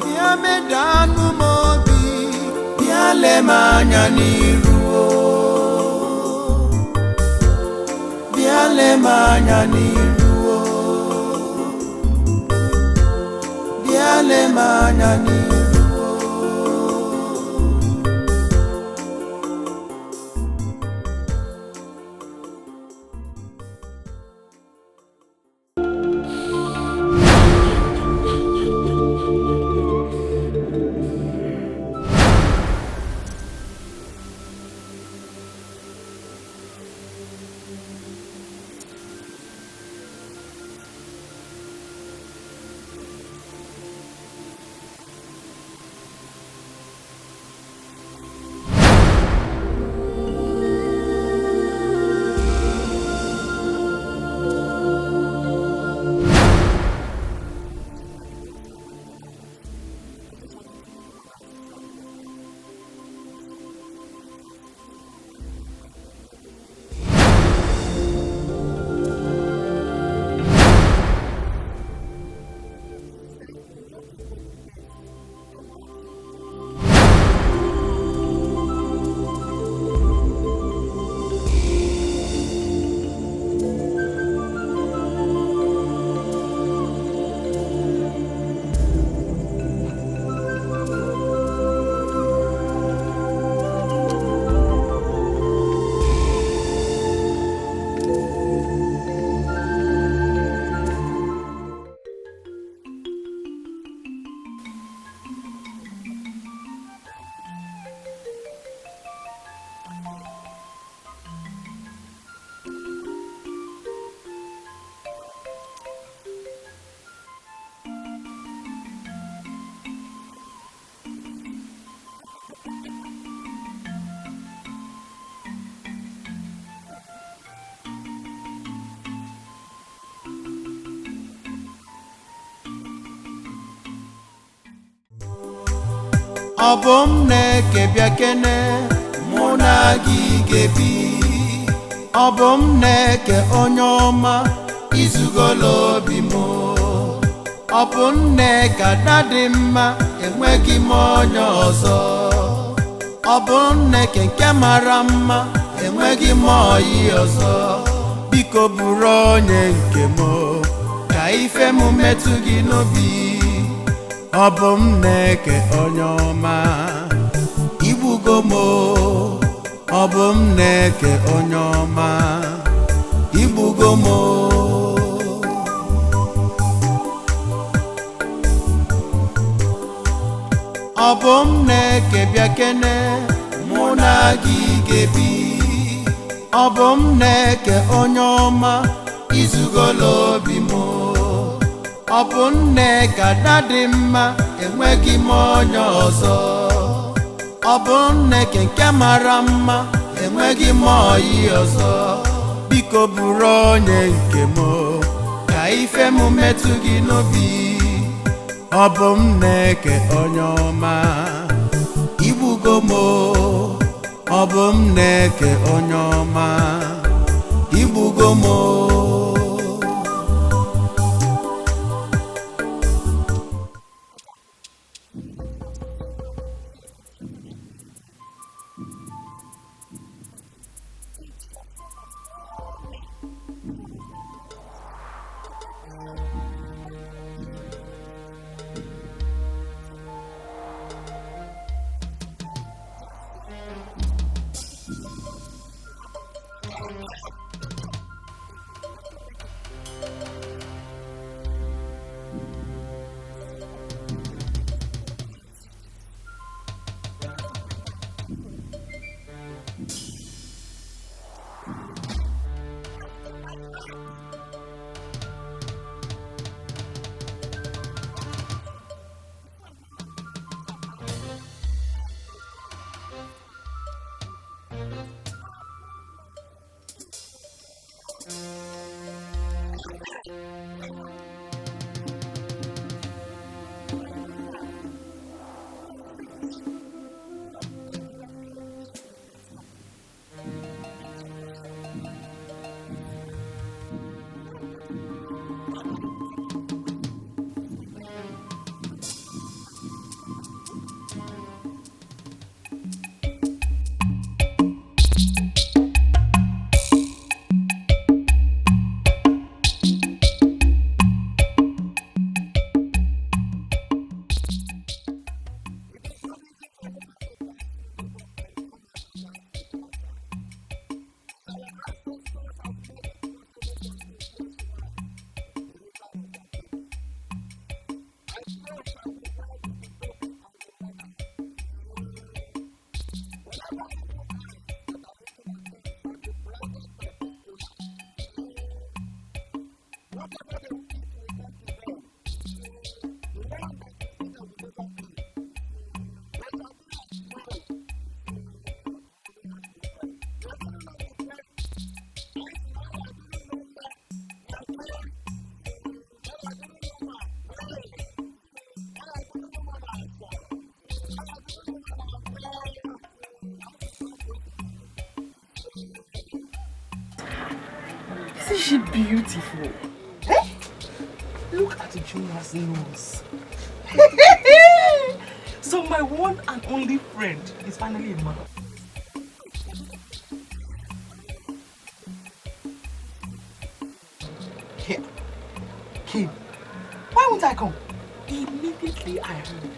Bịa medanụ m obi, bịa lee m anya n'iru. Bịa lee m anya n'iru, bịa lee m anya n'iru. Obum neke biakene muna gigebi. Obum neke onyoma izugolo bimo. Obum neka dadima enwegi monyo ozo. Obum neke kemarama enwegi moyi ozo. Biko buronye nkemo ka ife mu metu gi nobi. Obum neke onyoma ibugomo. Obum neke onyoma ibugomo. Obum neke biakene muna gigebi. Obum neke onyoma izugolo bimo. Obum neka dadima enwegi monyo ozo. Obum neke kemarama enwegi moyi ozo. Biko buronye nkemo ka ife mu metu gi nobi. Obum neke onyoma ibugomo. Obum neke onyoma ibugomo. Isn't she beautiful? Eh? Look at Juna's nose. So my one and only friend is finally a man. Here. Kim, why won't I come? Immediately I heard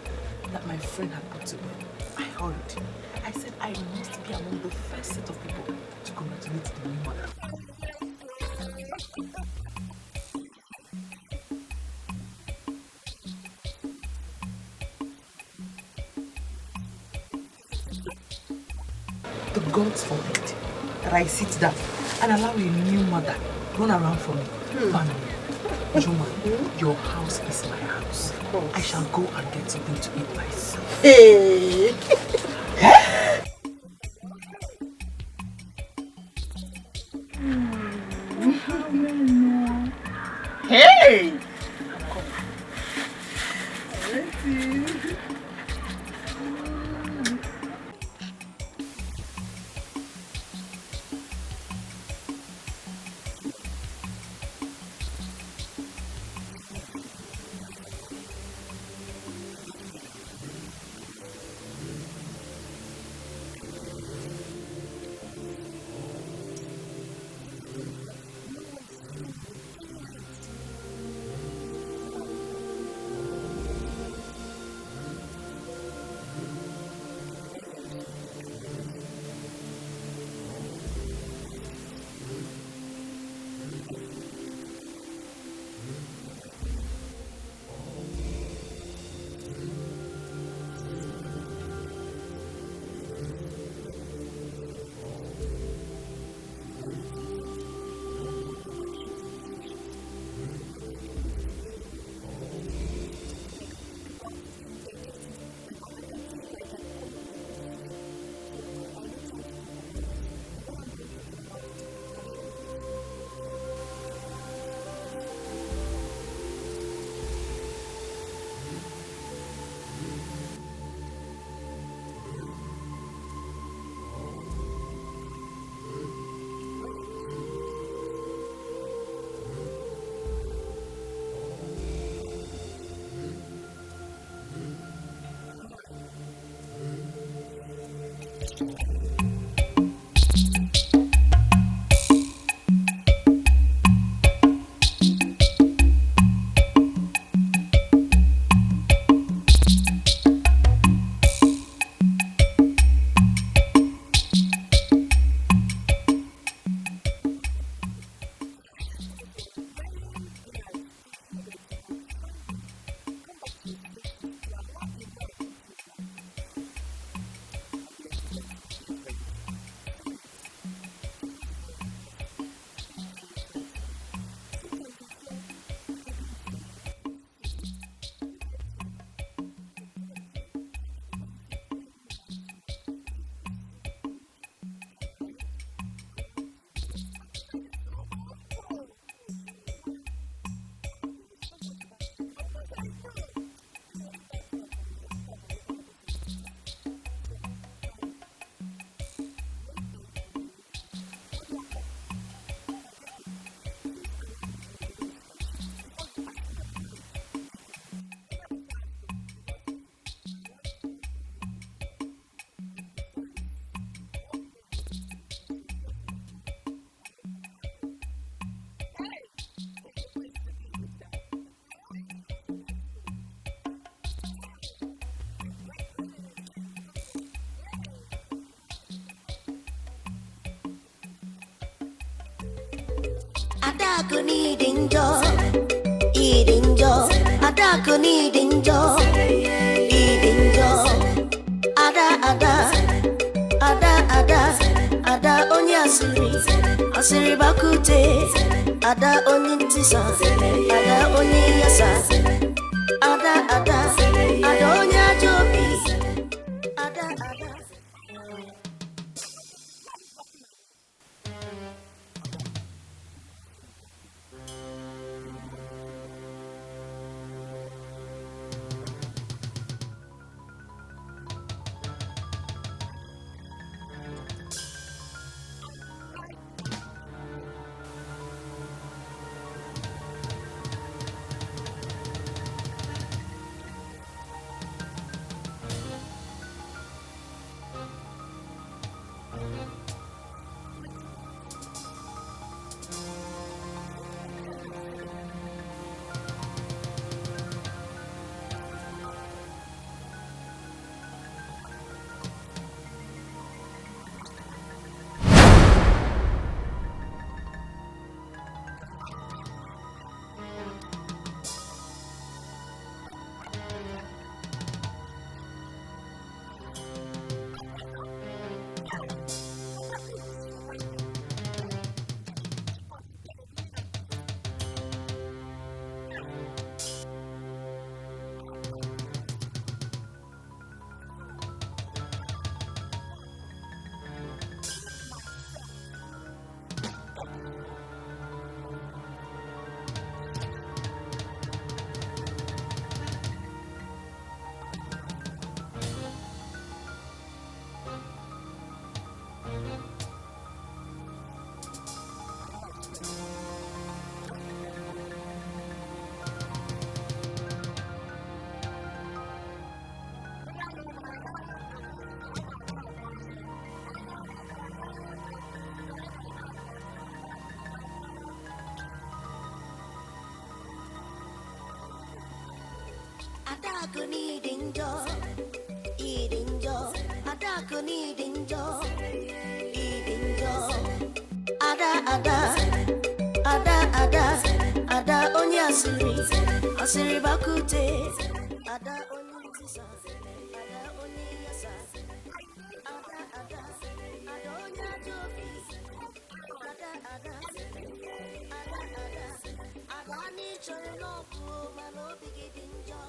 that my friend had put to bed. I hurried. I said I must be among the first set of people to congratulate the new mother. The gods forbid that I sit down and allow a new mother run around for me. Family. Juma, your house is my house. I shall go and get something to eat myself. Hey! Hey! Adako needing joy, eating joy. Adako needing joy, eating joy. Ada onye asiri bakute. Ada onye ntisa, ada onye yasa. Ada onye ajobi. Ada. Adako needing joy, eating joy. Adako needing joy, eating joy. Ada onye asiri bakute. Ada onye ntisa, ada onye yasa. Ada onye ajobi. Ada ni choro n'ọkụ mana obi gị dị njọ.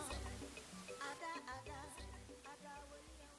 Ada weli ya.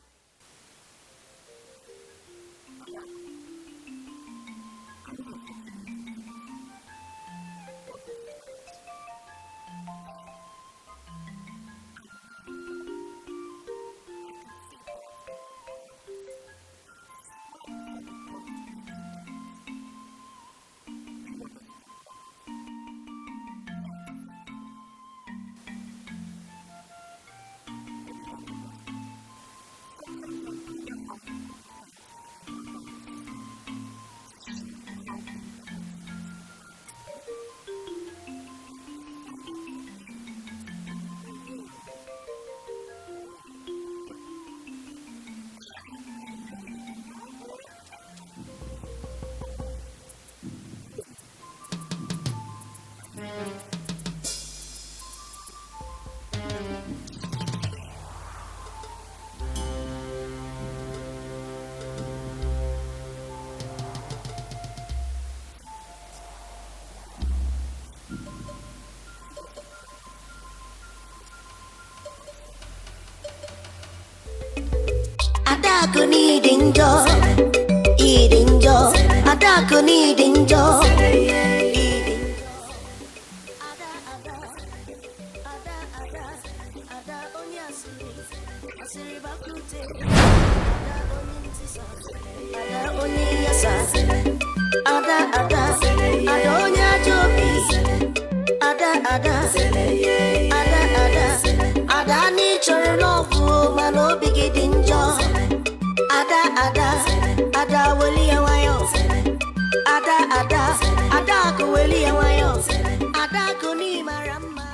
Adako needing joy, eating joy. Adako needing joy, eating joy. Ada onye asiri bakute. Ada onye ntisa, ada onye yasa. Ada onye ajobi. Ada ni choro n'ọkụ mana obi gị dị njọ. Ada weli ya nwayọ. Adako weli ya nwayọ. Adako ni mara mma.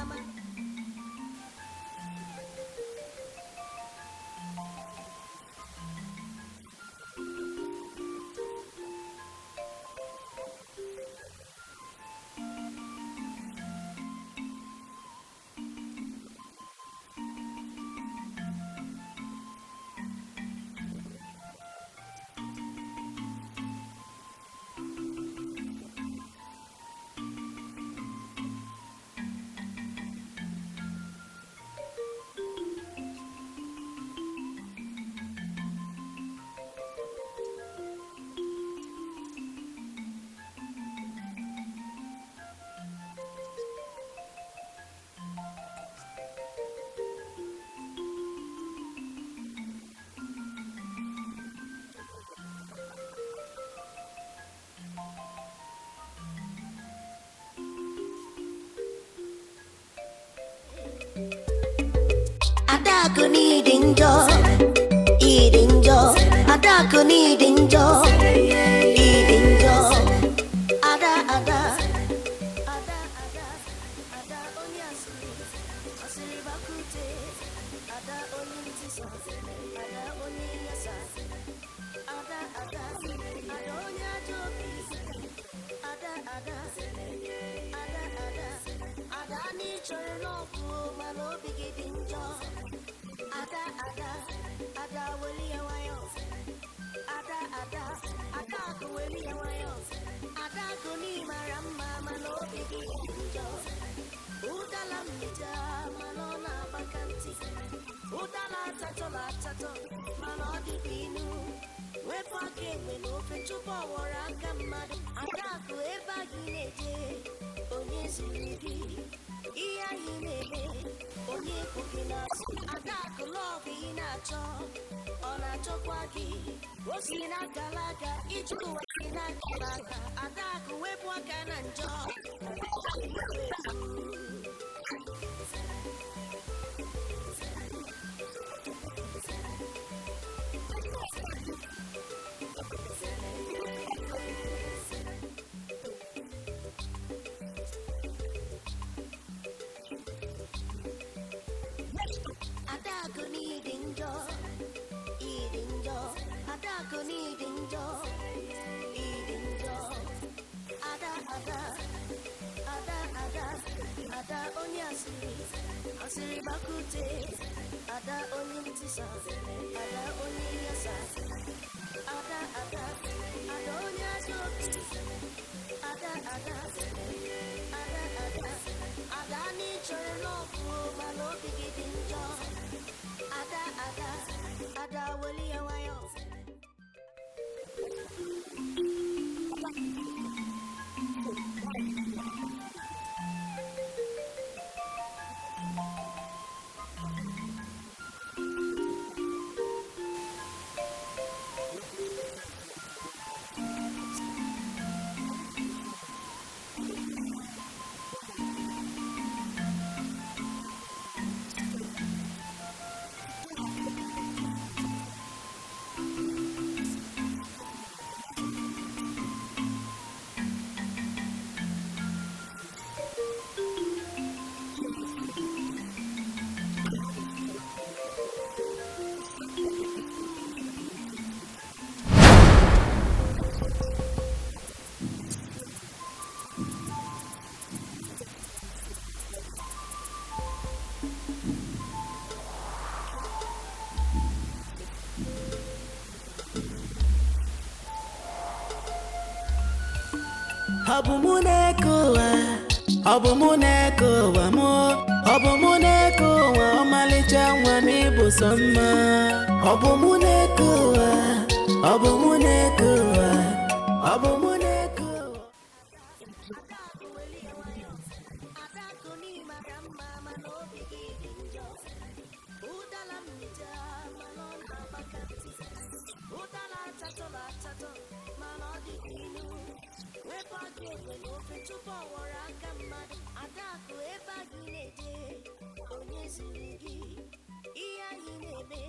Adako needing joy, eating joy. Adako needing joy, eating joy. Ada, ada, ada, ada, ada onyasuri, asuri bakute, ada onyintisa, ada onyasa, ada, ada, ada onyajobi, ada, ada, ada, ada, ada ni choloku, malobi giding joy. Ada, ada, ada wali awayo. Ada, ada, ada wali awayo. Ada kuni marama malobi gijo. Udala mija malona bakanti. Udala tato malodi binu. Wepo akeme no fechupo waranga madu. Ada ku eba gineje. Onye sirigi. Iya hinebe. Onye kukinas. Ada ku love inacho. Ona chokwagi. Osina galaga. Ichu wasina galaga. Ada ku wepo akana njo. Adako needing joy, eating joy. Adako needing joy, eating joy. Ada, ada, ada, ada, ada onyasiri, asiri bakute. Ada onyintisa, ada onyasa. Ada, ada, ada onyajobi. Ada, ada, ada, ada, ada ni choloku, malobi giding joy. Ada, ada, ada wali awayo. Obumuneko mo, obumuneko omalicha nwami busoma. Obumuneko, obumuneko, obumuneko. Adako eba gineje, onye sirigi, iya hinebe,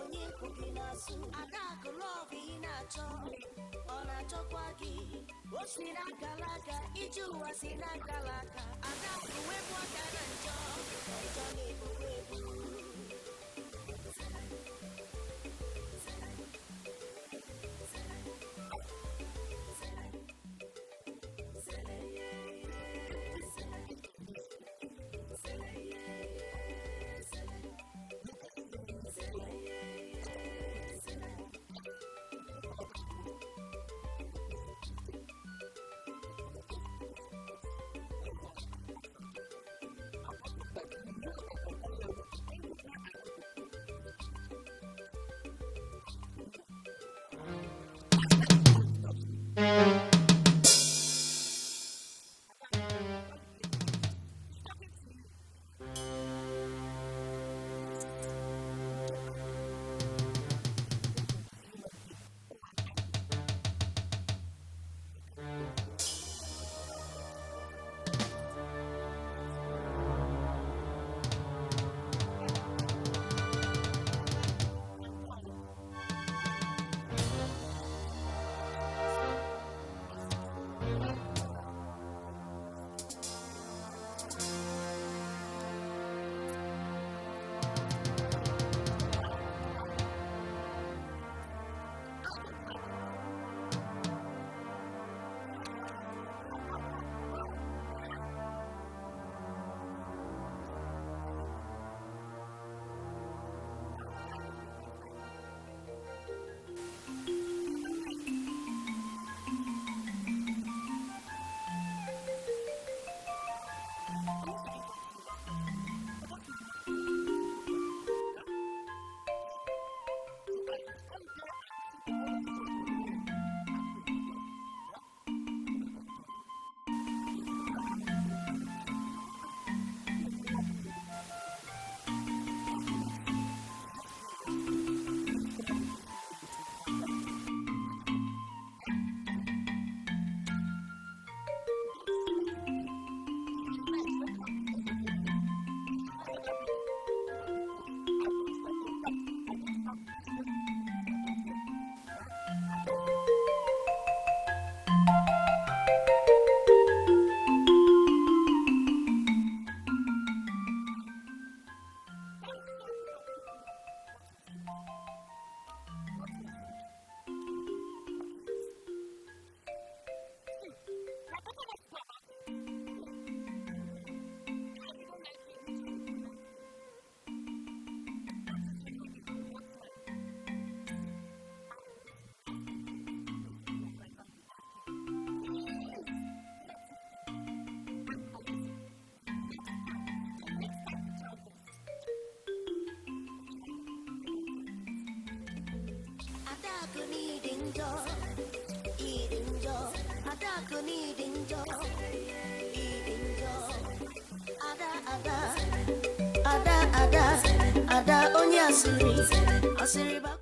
onye kukinasu. Adako love inacho, ona chokwagi, osina galaga, iju wasina galaga. Adako wepo akana njo, njo nebu webu. Ada onye asịrị bak.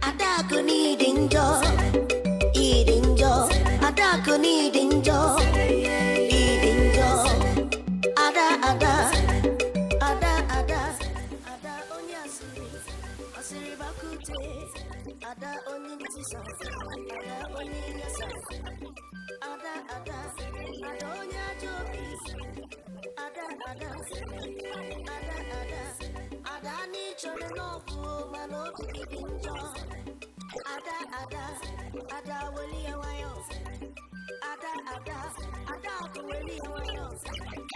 Adako needing joy, eating joy. Adako needing joy, eating joy. Ada onye asiri bakute. Ada onye ntisa, ada onye yasa. Ada onye ajobi. Ada ni chore nofu manobi dinjo. Ada wali awayo. Ada ko wali awayo.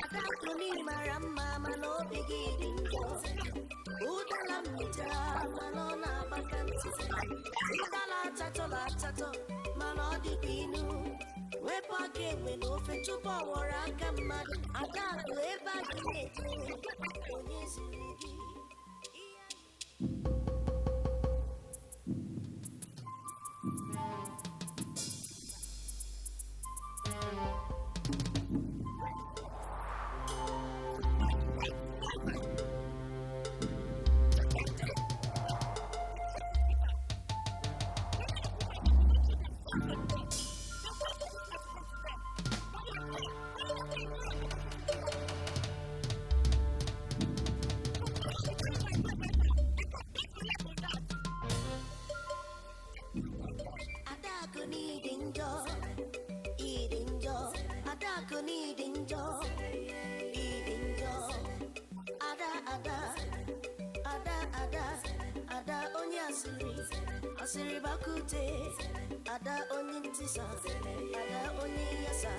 Ada ko ni marama manobi dinjo. Udala mita manona bakanti. Udala chato manodi binu. Wepa game no fetuba waraka mad. Ada ko eba kineto. Onye sirigi. siri bakute ada onye ntisa ada onye yasa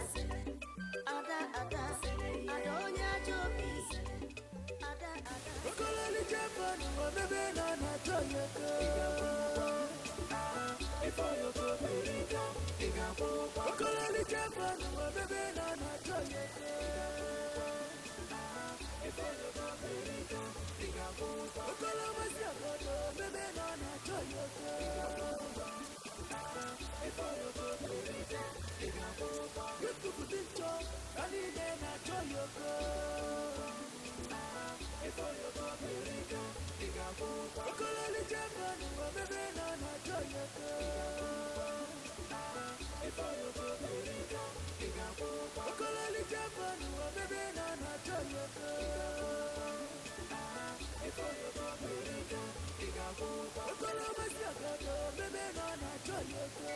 ada onye ajobi ada Okololi Japan wabebe na toyoko Ifoyoko Perika Igapupa Okololi Japan wabebe na toyoko Ifoyoko Perika Igapupa Okoloma Siakoto bebe na toyoko Ifoyoko Perika Igapupa Yutu Kutincho Kanine na toyoko Okololi Japan wabebe na toyoko Okololi Japan wabebe na toyoko Okoloma Siakoto bebe na toyoko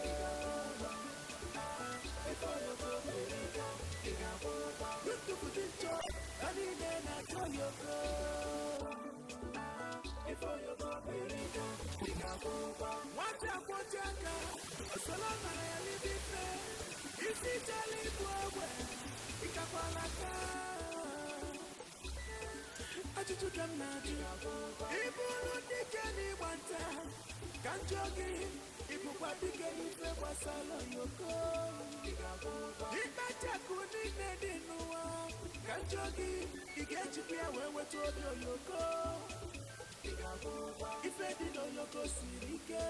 Yutu Kutincho Kanine na toyoko Wata kwotaka Osolama ya libife Isi jali bwabwe Ikakwalaka Achuchuka mnaju Ibulu dike ni wanta Kanjogi Ibukwa dike ni febwa salo yoko Ibacha kunine dinuwa Kanjogi Igechipia wewe todo yoko Ife di no yoko sirike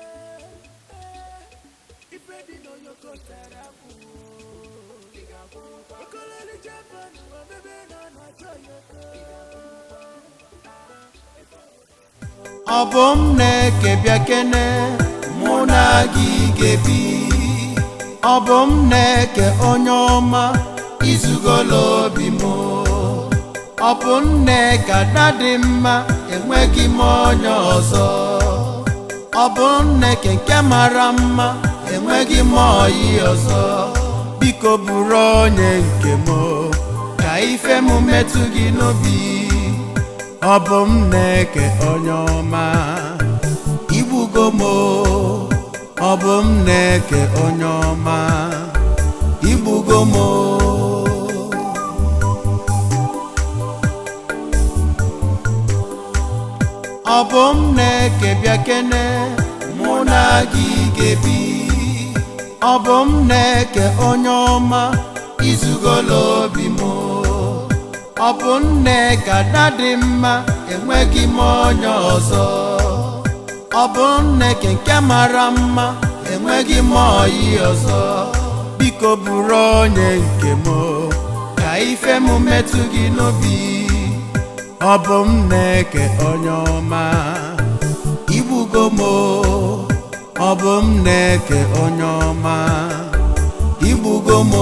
Ife di no yoko tarapu Okololi Japan wabebe na toyoko Ọbụ m na-eke bịa kene mụ na gị ga-ebi Ọbụ m na-eke onye ọma izugolo obi m Ọbụ m na-eke ada dị mma enweghị m onye ọzọ Ọbụ m na-eke nke mara mma enweghị m oyi ọzọ Biko bụrụ onye nke m ka ife m metụ gị n'obi Ọbụ m na-eke onye ọma igbugo m Ọbụ m na-eke onye ọma igbugo m Ọbụ m na-eke bịa kene mụ na gị ga-ebi Ọbụ m na-eke onye ọma izugolo obi m Ọbụ m na-eke ada dị mma enweghị m onye ọzọ Ọbụ m na-eke nke mara mma enweghị m oyi ọzọ Biko bụrụ onye nke m ka ife m metụ gị n'obi Ọbụ m na-eke onye ọma igbugo m Ọbụ m na-eke onye ọma igbugo m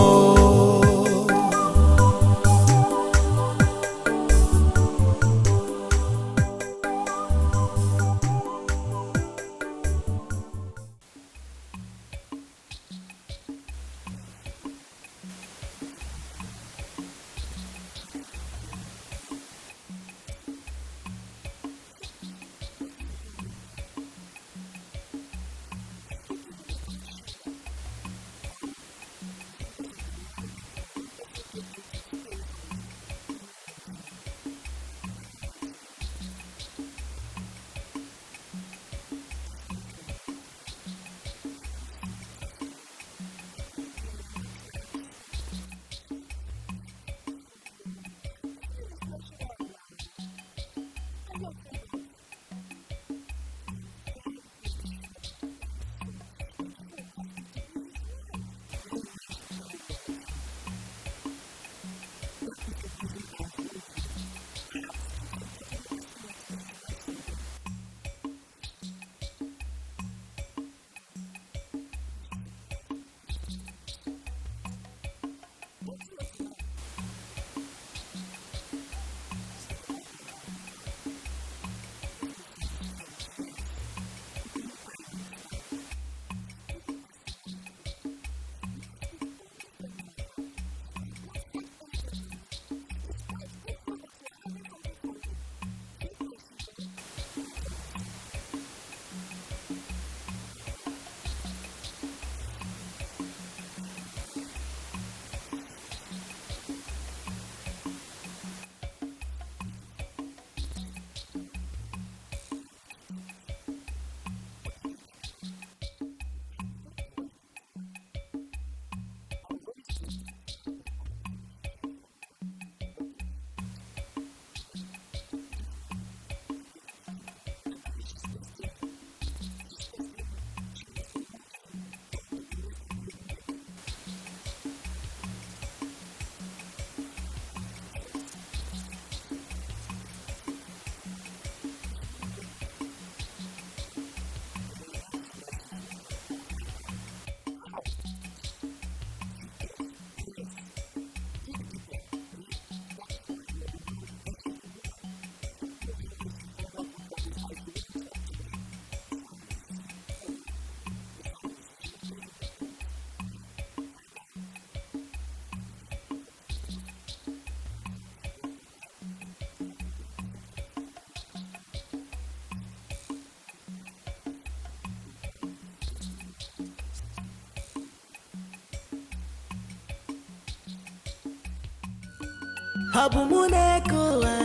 Abumune kowa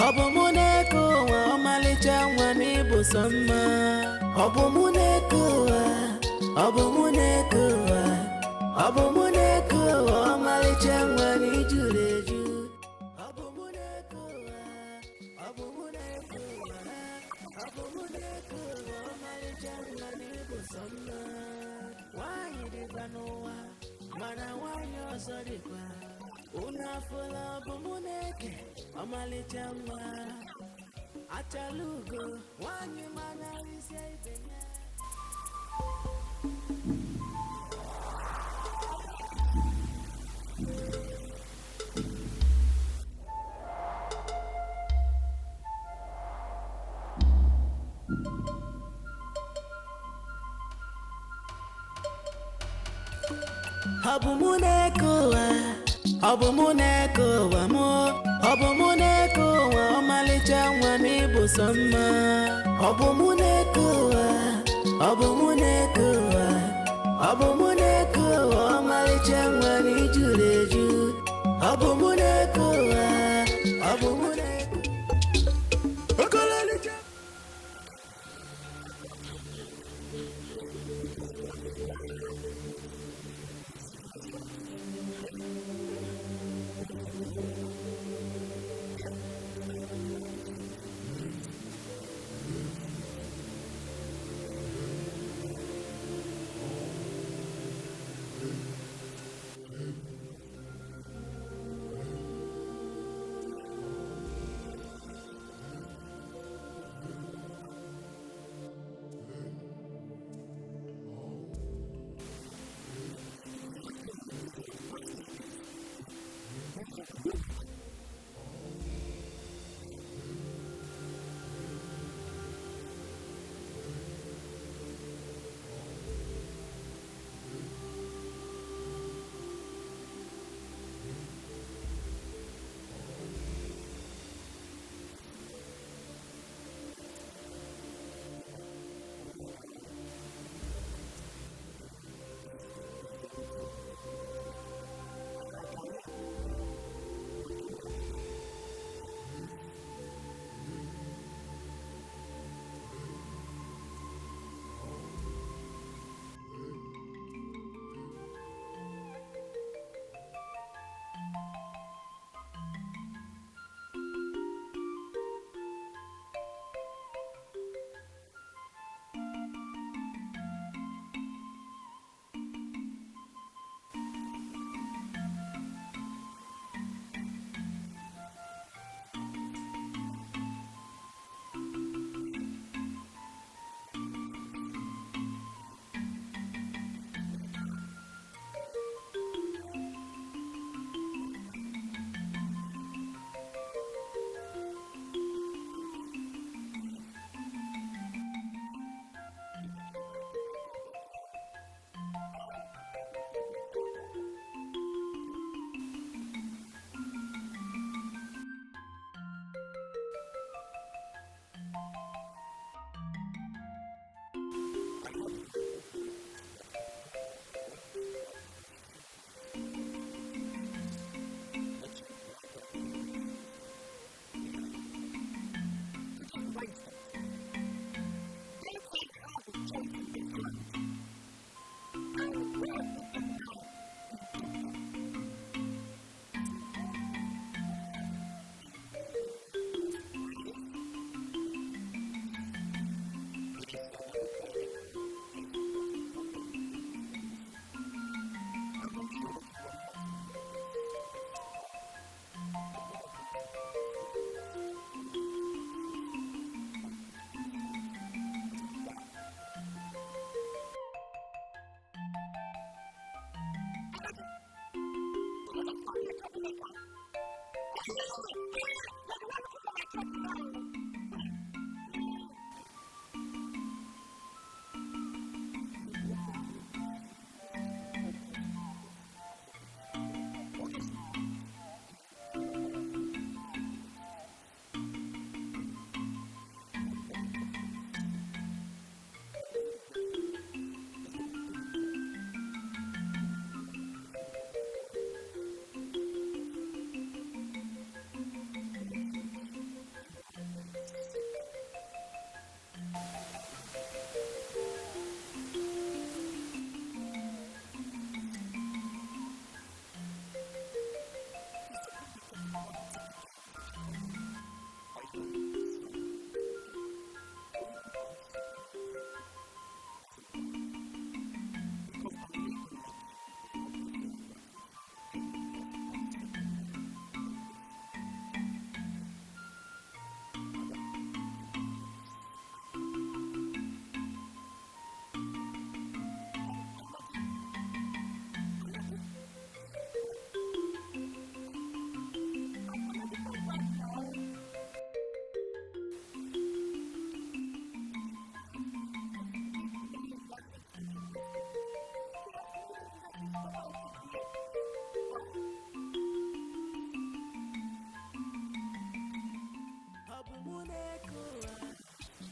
Abumune kowa Omalicha mwani busama Abumune kowa Omalicha mwani juleju Abumune kowa Omalicha mwani busama Wanyi dikanowa Mana wanyi osodikwa Unafula bumuneke Omalichama Achalugo Wanyi mana wise ibenya Abumune kowa Omalicha mwani busama Abumune kowa Omalicha mwani juleju Abumune kowa Okolalicha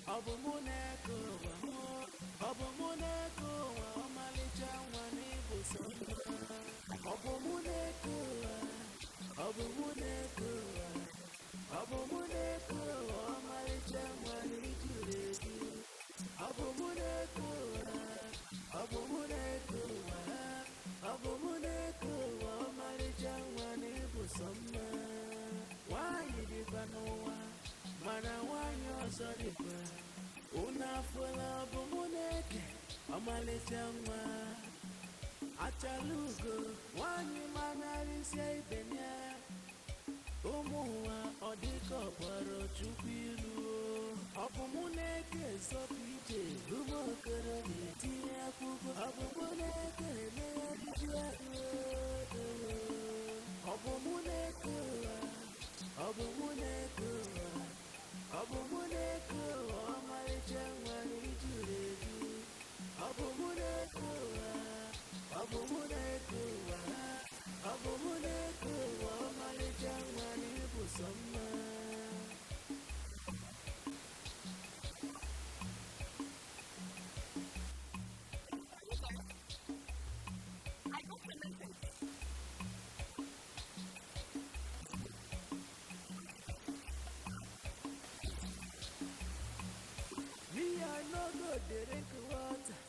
Abumune Abumune Omalicha Wani Busama Abumune Omalicha Wani Jureju Abumune Omalicha Wani Busama Why did Banoa Mana wanyo soripa Unafula bumuneke Omalichangwa Achalugo Wanyi manarisia ibenya Umuwa odiko paro chupilu Obumuneke sopije Umokoro nitia kubo Obumuneke neya Obumuneke Abumune Omalicha Wani Jureju Abumune Omalicha Wani Busama Drink water,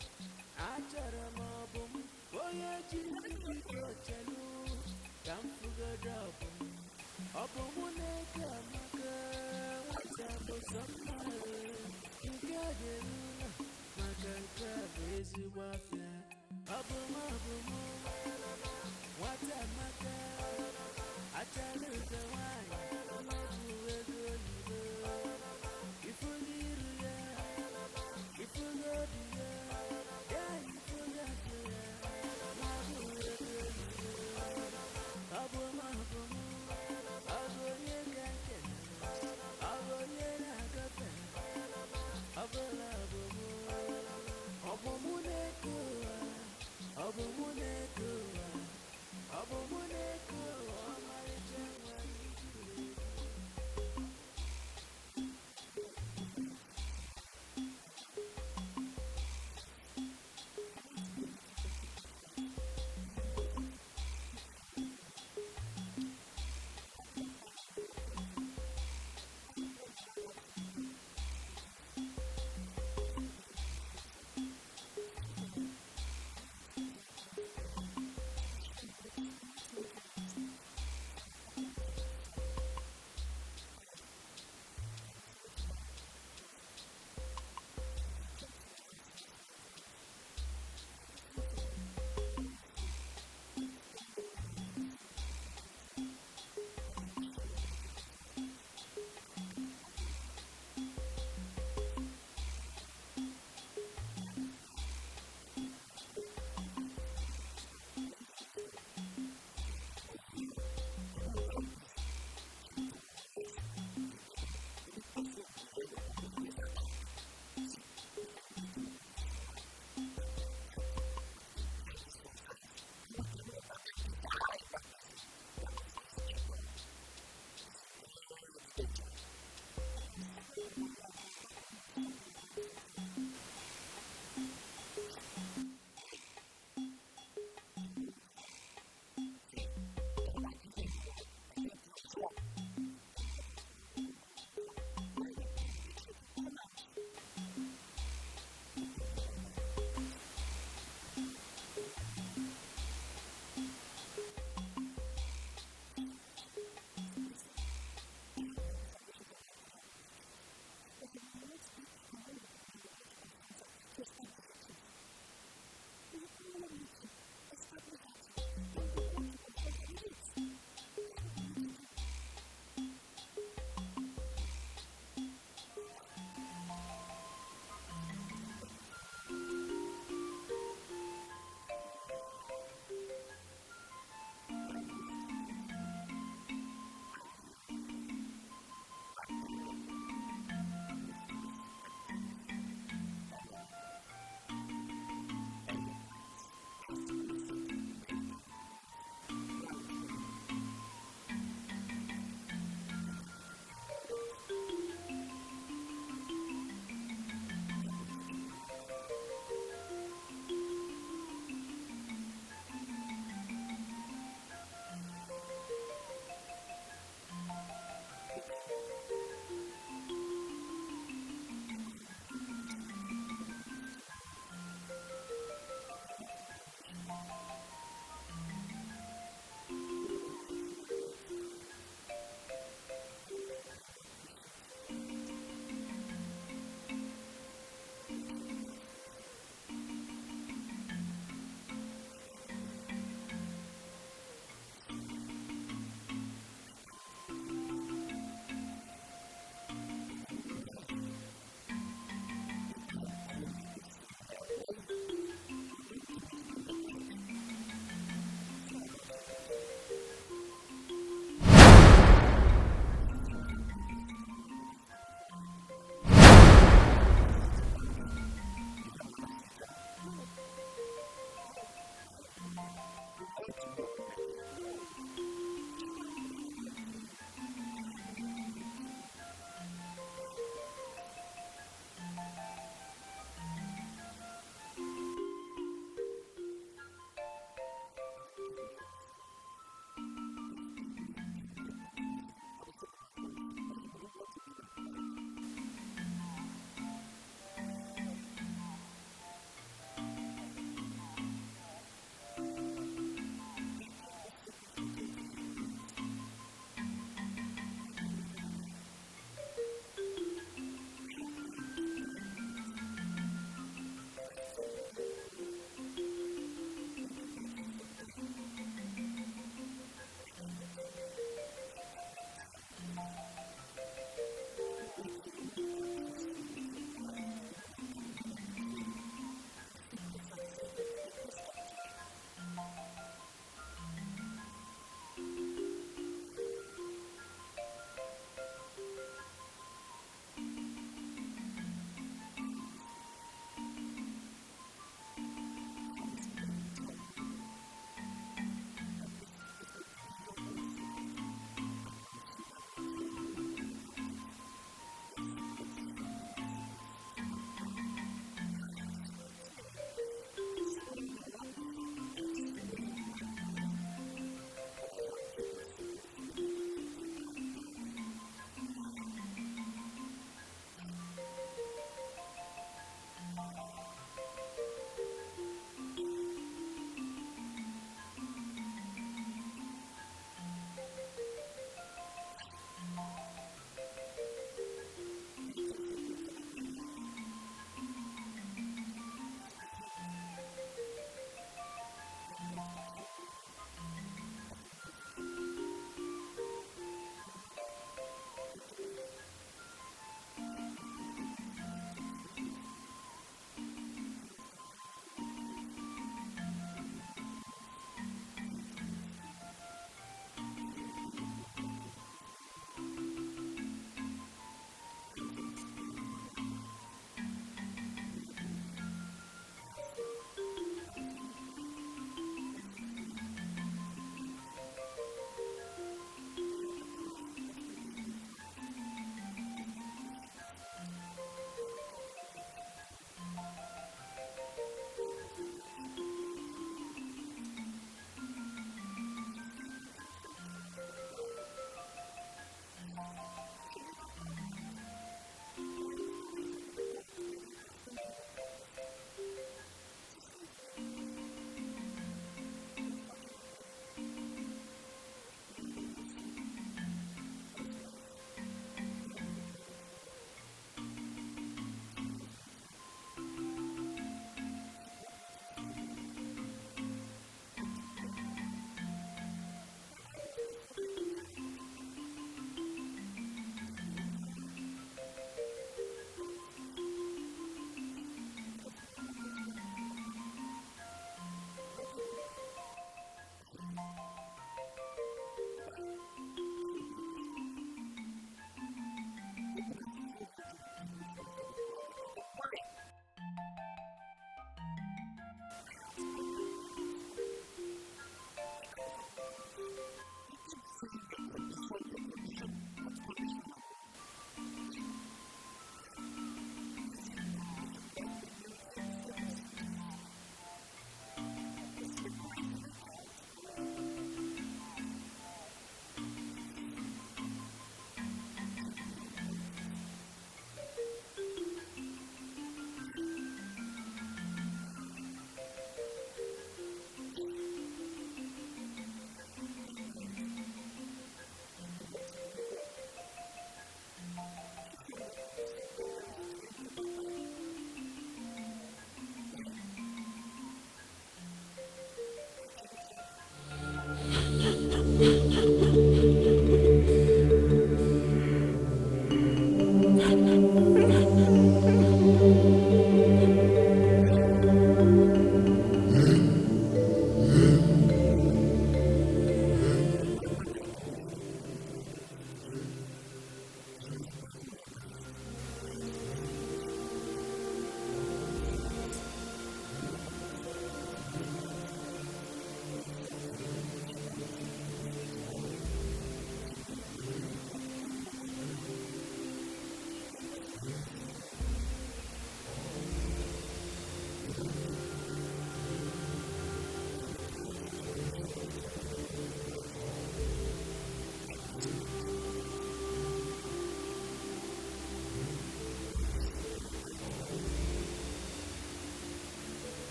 Acharamabum, Voyaging to Chelu, Kamfugadabum, Abumuneka Maka, Watapo Samara, Ugadena, Makanka, Bezi Wafia, Abumabumu, Watamaka, Achaluka Wine, Mabu Ego, if you need if you go to Abumune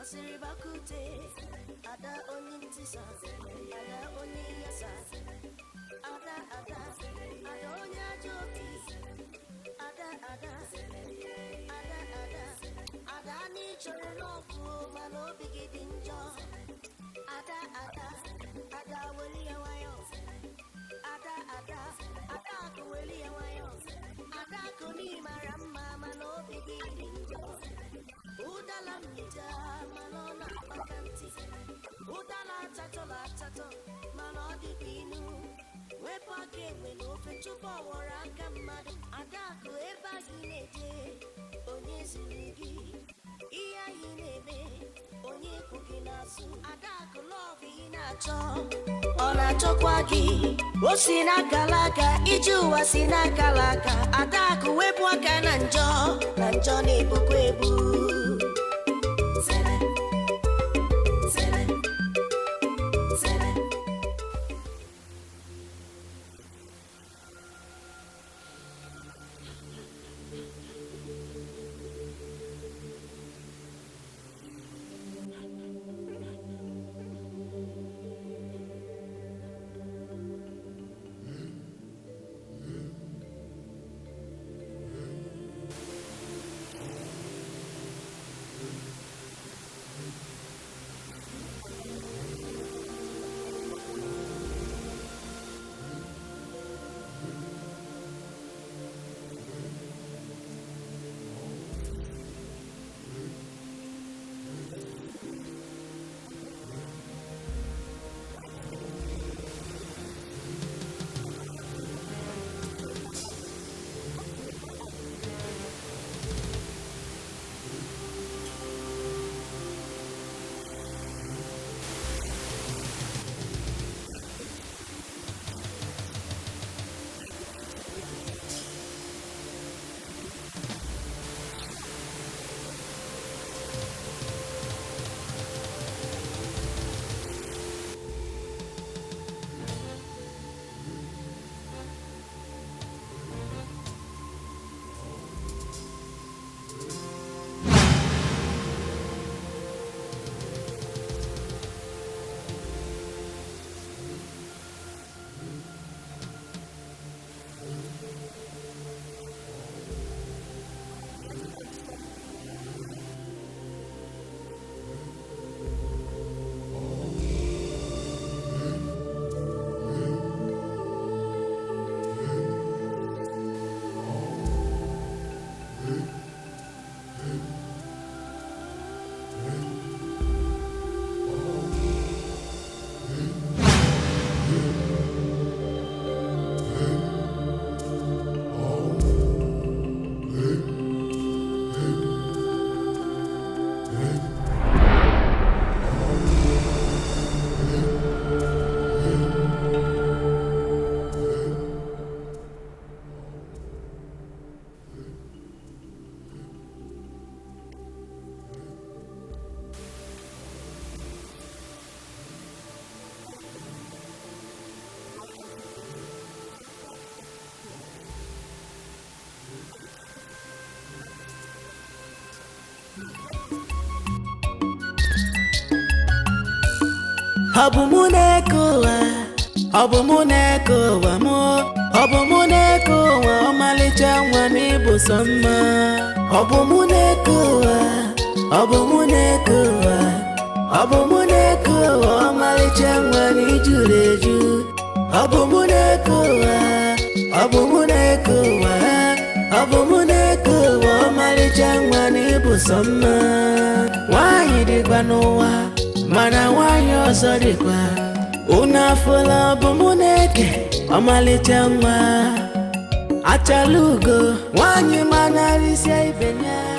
Asiri bakute, ada onye ntisa, ada onye yasa, ada onye ajobi, ada ni chọrọ n'ọkụ mana obi gị dị njọ, ada weli ya nwayọ, ada akụ weli ya nwayọ, ada akụ n'ịmara mma mana obi gị dị njọ. Udala mnita manona bakanti Udala tato manodi pinu Wepa kewe lofe chupa waraka madu Adaku eba hineje Onye zirigi Iya hinebe Onye kukinasu Adaku love inacho Onacho kwagi Osina kalaka Ijuwa sina kalaka Adaku wepu waka Nanjo nebu kwebu Obumunekowa, obumunekowa mo, obumunekowa omalicha nwa n'ibu sọmma. Obumunekowa, Abumuneko, Malichangwani Juleju. Abumuneko, Abumuneko, Abumuneko, Malichangwani Busama. Why did Banoa? Mana, why you're sorry? Una full Abumuneke, Malichangwa. Achalugo, Wanyi Manari say Benya.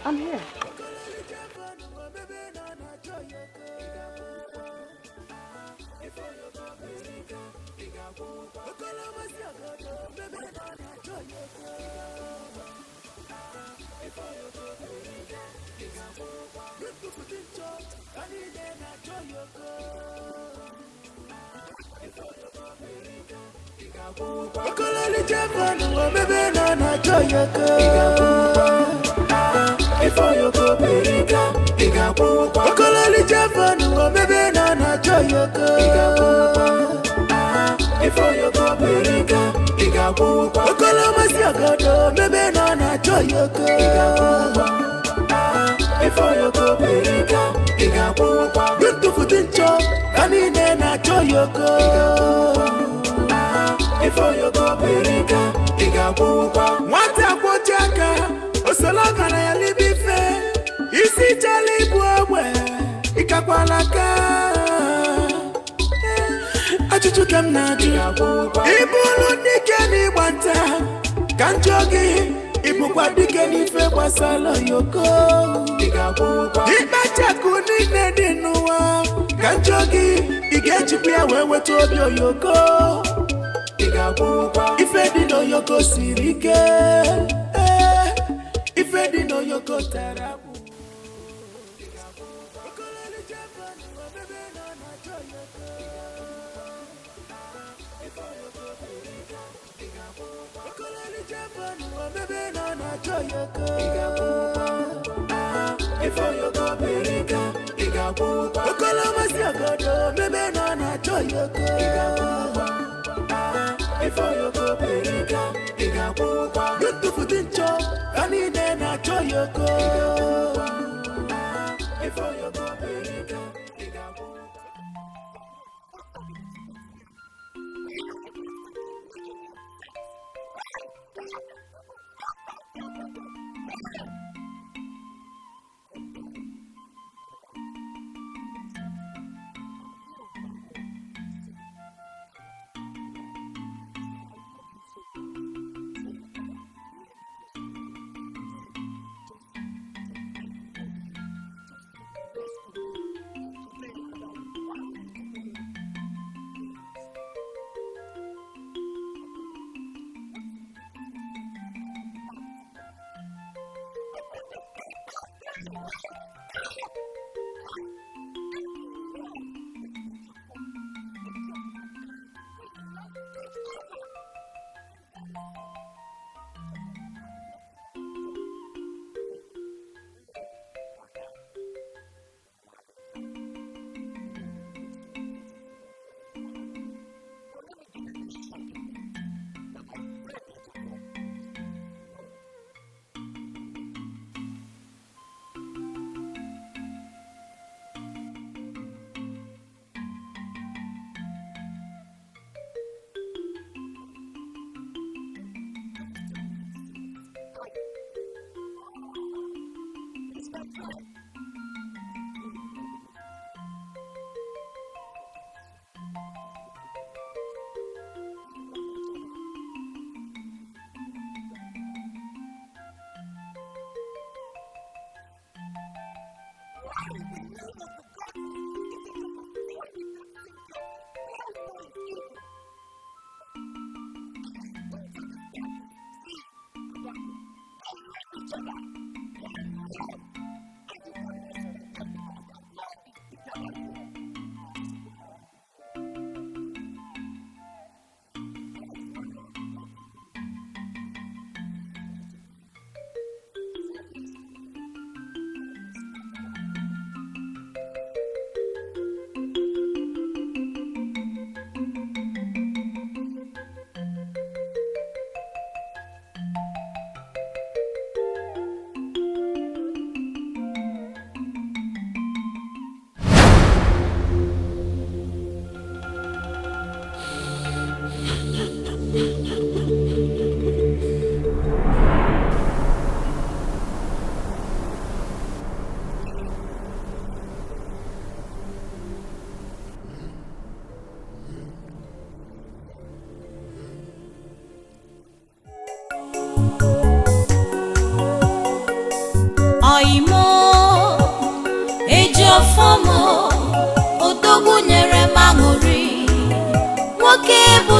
I'm here. Okololi Japan, baby, no, na Choyoko. Before you go, Berika, Okoloma Siagodo, baby, no, na Choyoko. Before you go, Berika, good to put in chop, and then na Choyoko. Before you go, Berika,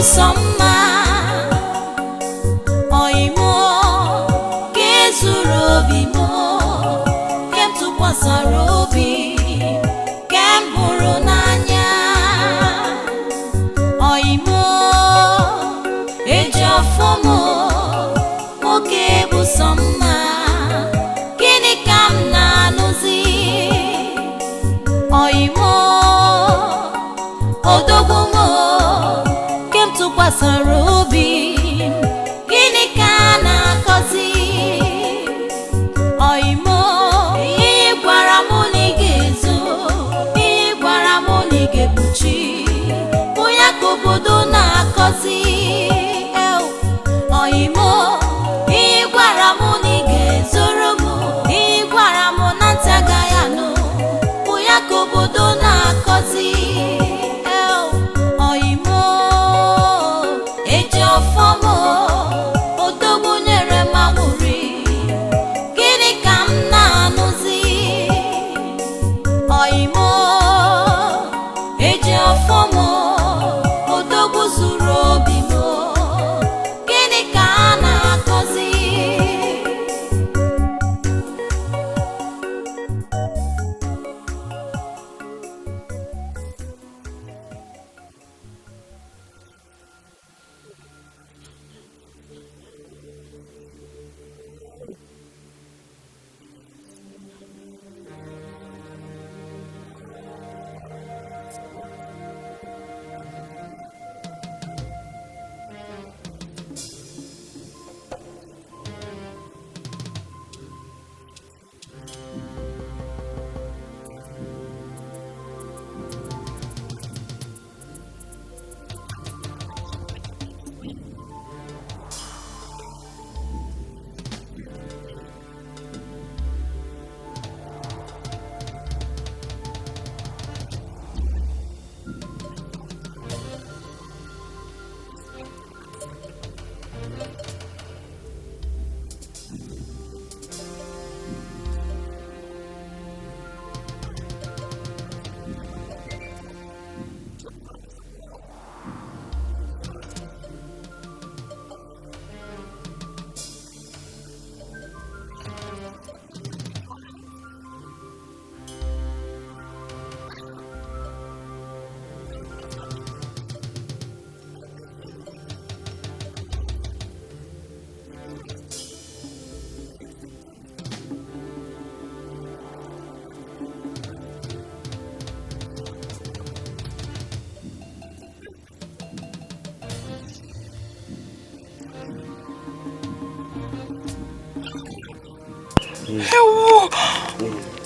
Soma oimo kezuru obi mo kem tụkwasara obi kem hụrụ n'anya oimo eji afọ mo nwoke bụ soma gịnị ka m na-anụzi oimo odogwu mo tụkwasara obi gịnị ka na-akọzi oimo ihe gwara m na ị ga-ezo ihe gwara m na ị ga-ekpuchi onye ka obodo na-akọzi oimo ihe gwara m na ị ga-ezoro m ihe gwara m na ntị agaghị anụ onye ka obodo na-akọzi odogwu nyere m aṅụrị gịnị ka m na-anụzi oimo eji afọ m odogwu zuru obi m gịnị ka a na-akọzi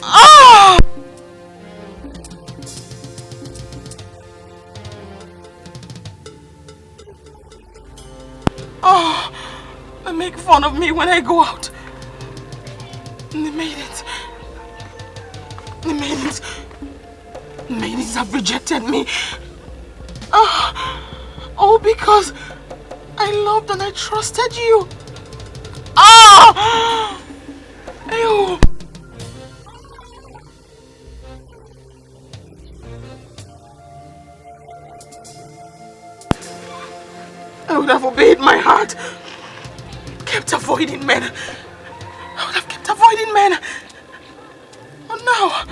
Ah! Oh, they make fun of me when I go out. They made it. They made it. Ladies have rejected me. All because I loved and I trusted you. Ew. I would have obeyed my heart. Kept avoiding men. I would have kept avoiding men. But now...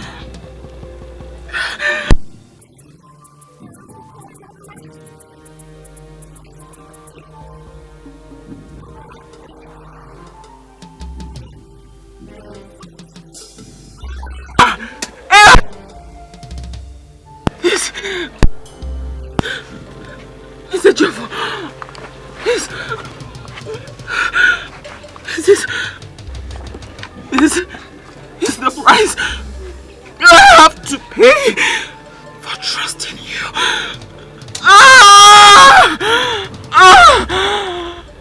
It's a job. This is the price I have to pay for trusting you.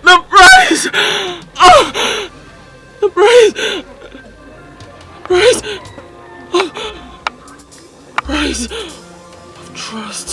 The price. The price. Price of trust.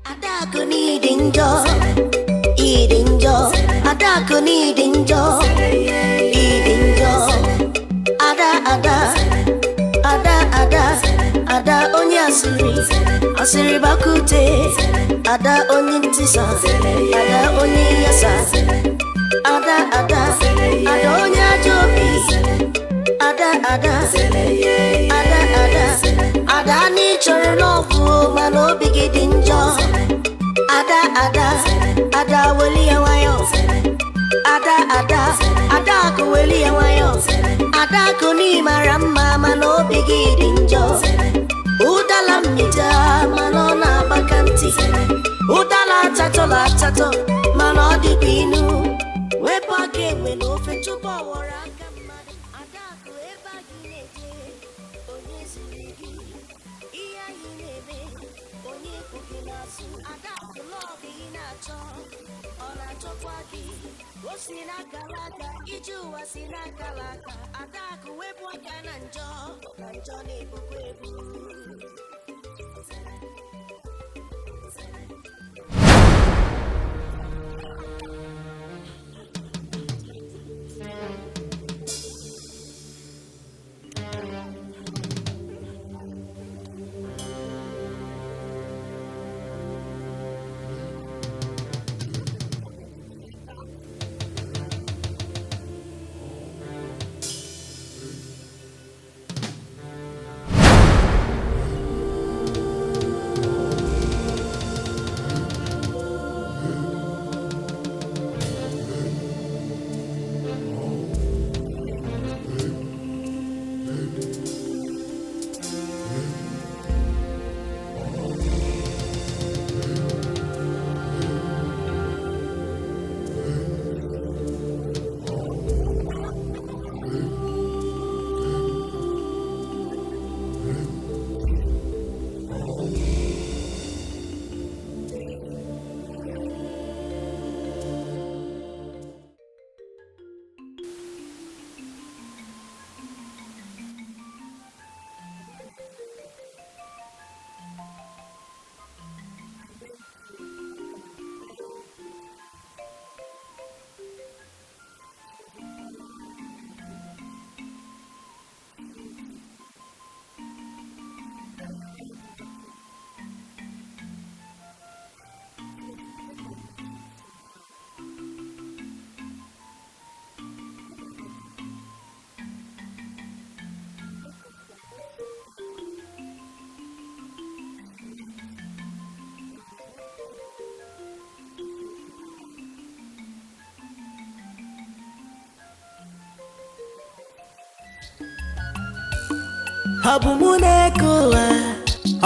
Adaku needing joy, eating joy. Adaku needing joy, eating joy. Ada onye asiri bakute. Ada onye ntisa, ada onye yasa. Ada onye ajobi. Ada ni chọrọ n'ọgwụ mana obi gị dị njọ. Ada weli ya nwayọ. Ada akụ weli ya nwayọ. Ada akụ n'ịmara mma mana obi gị dị njọ. Ụdala mmịta mana ọ na-agbaka ntị. Ụdala atatọ mana ọ dịkwa inu. Wepụ aka enwe n'ofe tupu ọ wọrọ aka mmadụ. Ada akụ ebe a gị na-eje. Onye ziri gị ihe anyị na-eme. Onye kwu gị n'azụ. Ada akụ lọọgụ ị na-achọ. Ọ na-achọkwa gị. O si n'akara aka. Ije ụwa si n'akara aka. Ada akụ wepụ aka na njọ. Na njọ na-ebukwa ebu.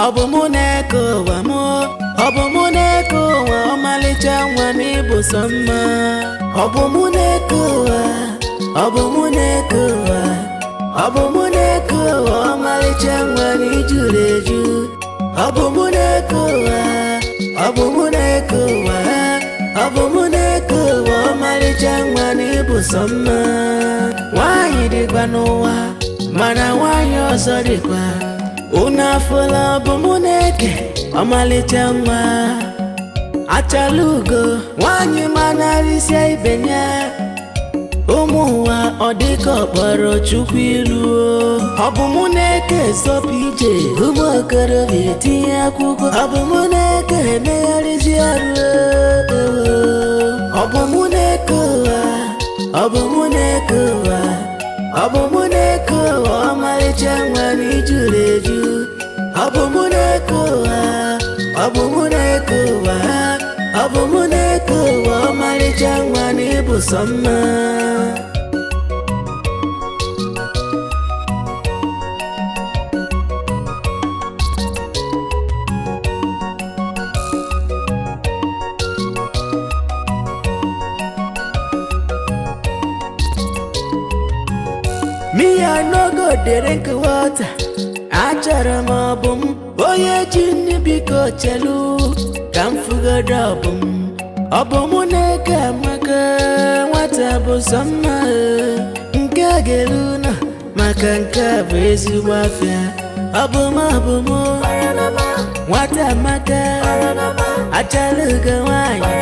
Ọbụ mụ na-eke ụwa mụ. Ọbụ mụ na-eke ụwa ọmalịcha nwa m ịbụ sọ mma. Ọbụ mụ na-eke ụwa. Ọbụ mụ na-eke ụwa. Ọbụ mụ na-eke ụwa ọmalịcha nwa m ijuru eju. Ọbụ mụ na-eke ụwa. Ọbụ mụ na-eke ụwa. Ọbụ mụ na-eke ụwa ọmalịcha nwa m ịbụ sọ mma. Nwaanyị dịkwa n'ụwa mana nwaanyị ọzọ dịkwa. Unu afụla ọbụ mụ na-eke ọmalịcha nwa. Achala ugo nwaanyị manarịsịa ibe ya. Ụmụ ụwa ọ dịka ọkpọrọ Chukwu ilu. Ọbụ mụ na-eke esopụ ije. Ụmụ okorobịa etinye akwụkwọ. Ọbụ mụ na-eke emegharịzi ọrụ. Ọbụ mụ na-eke ụwa. Ọbụ mụ na-eke ụwa. Ọbụ mụ na-eke ụwa ọmalịcha nwa m ijuru eju. Ọbụ mụ na-eke ụwa. Ọbụ mụ na-eke ụwa. Ọbụ mụ na-eke ụwa ọmalịcha nwa na ịbụ sọ mma. Me I no go drink water. Achara m ọbụm onye ji nri biko chelu ka m fugoro ọbụm. Ọbụm na-eke amaka nwata bụ sọ mma nke a ga-elu na maka nke a bụ ezigbo afịa. Ọbụm nwata amaka achala ugo nwanyị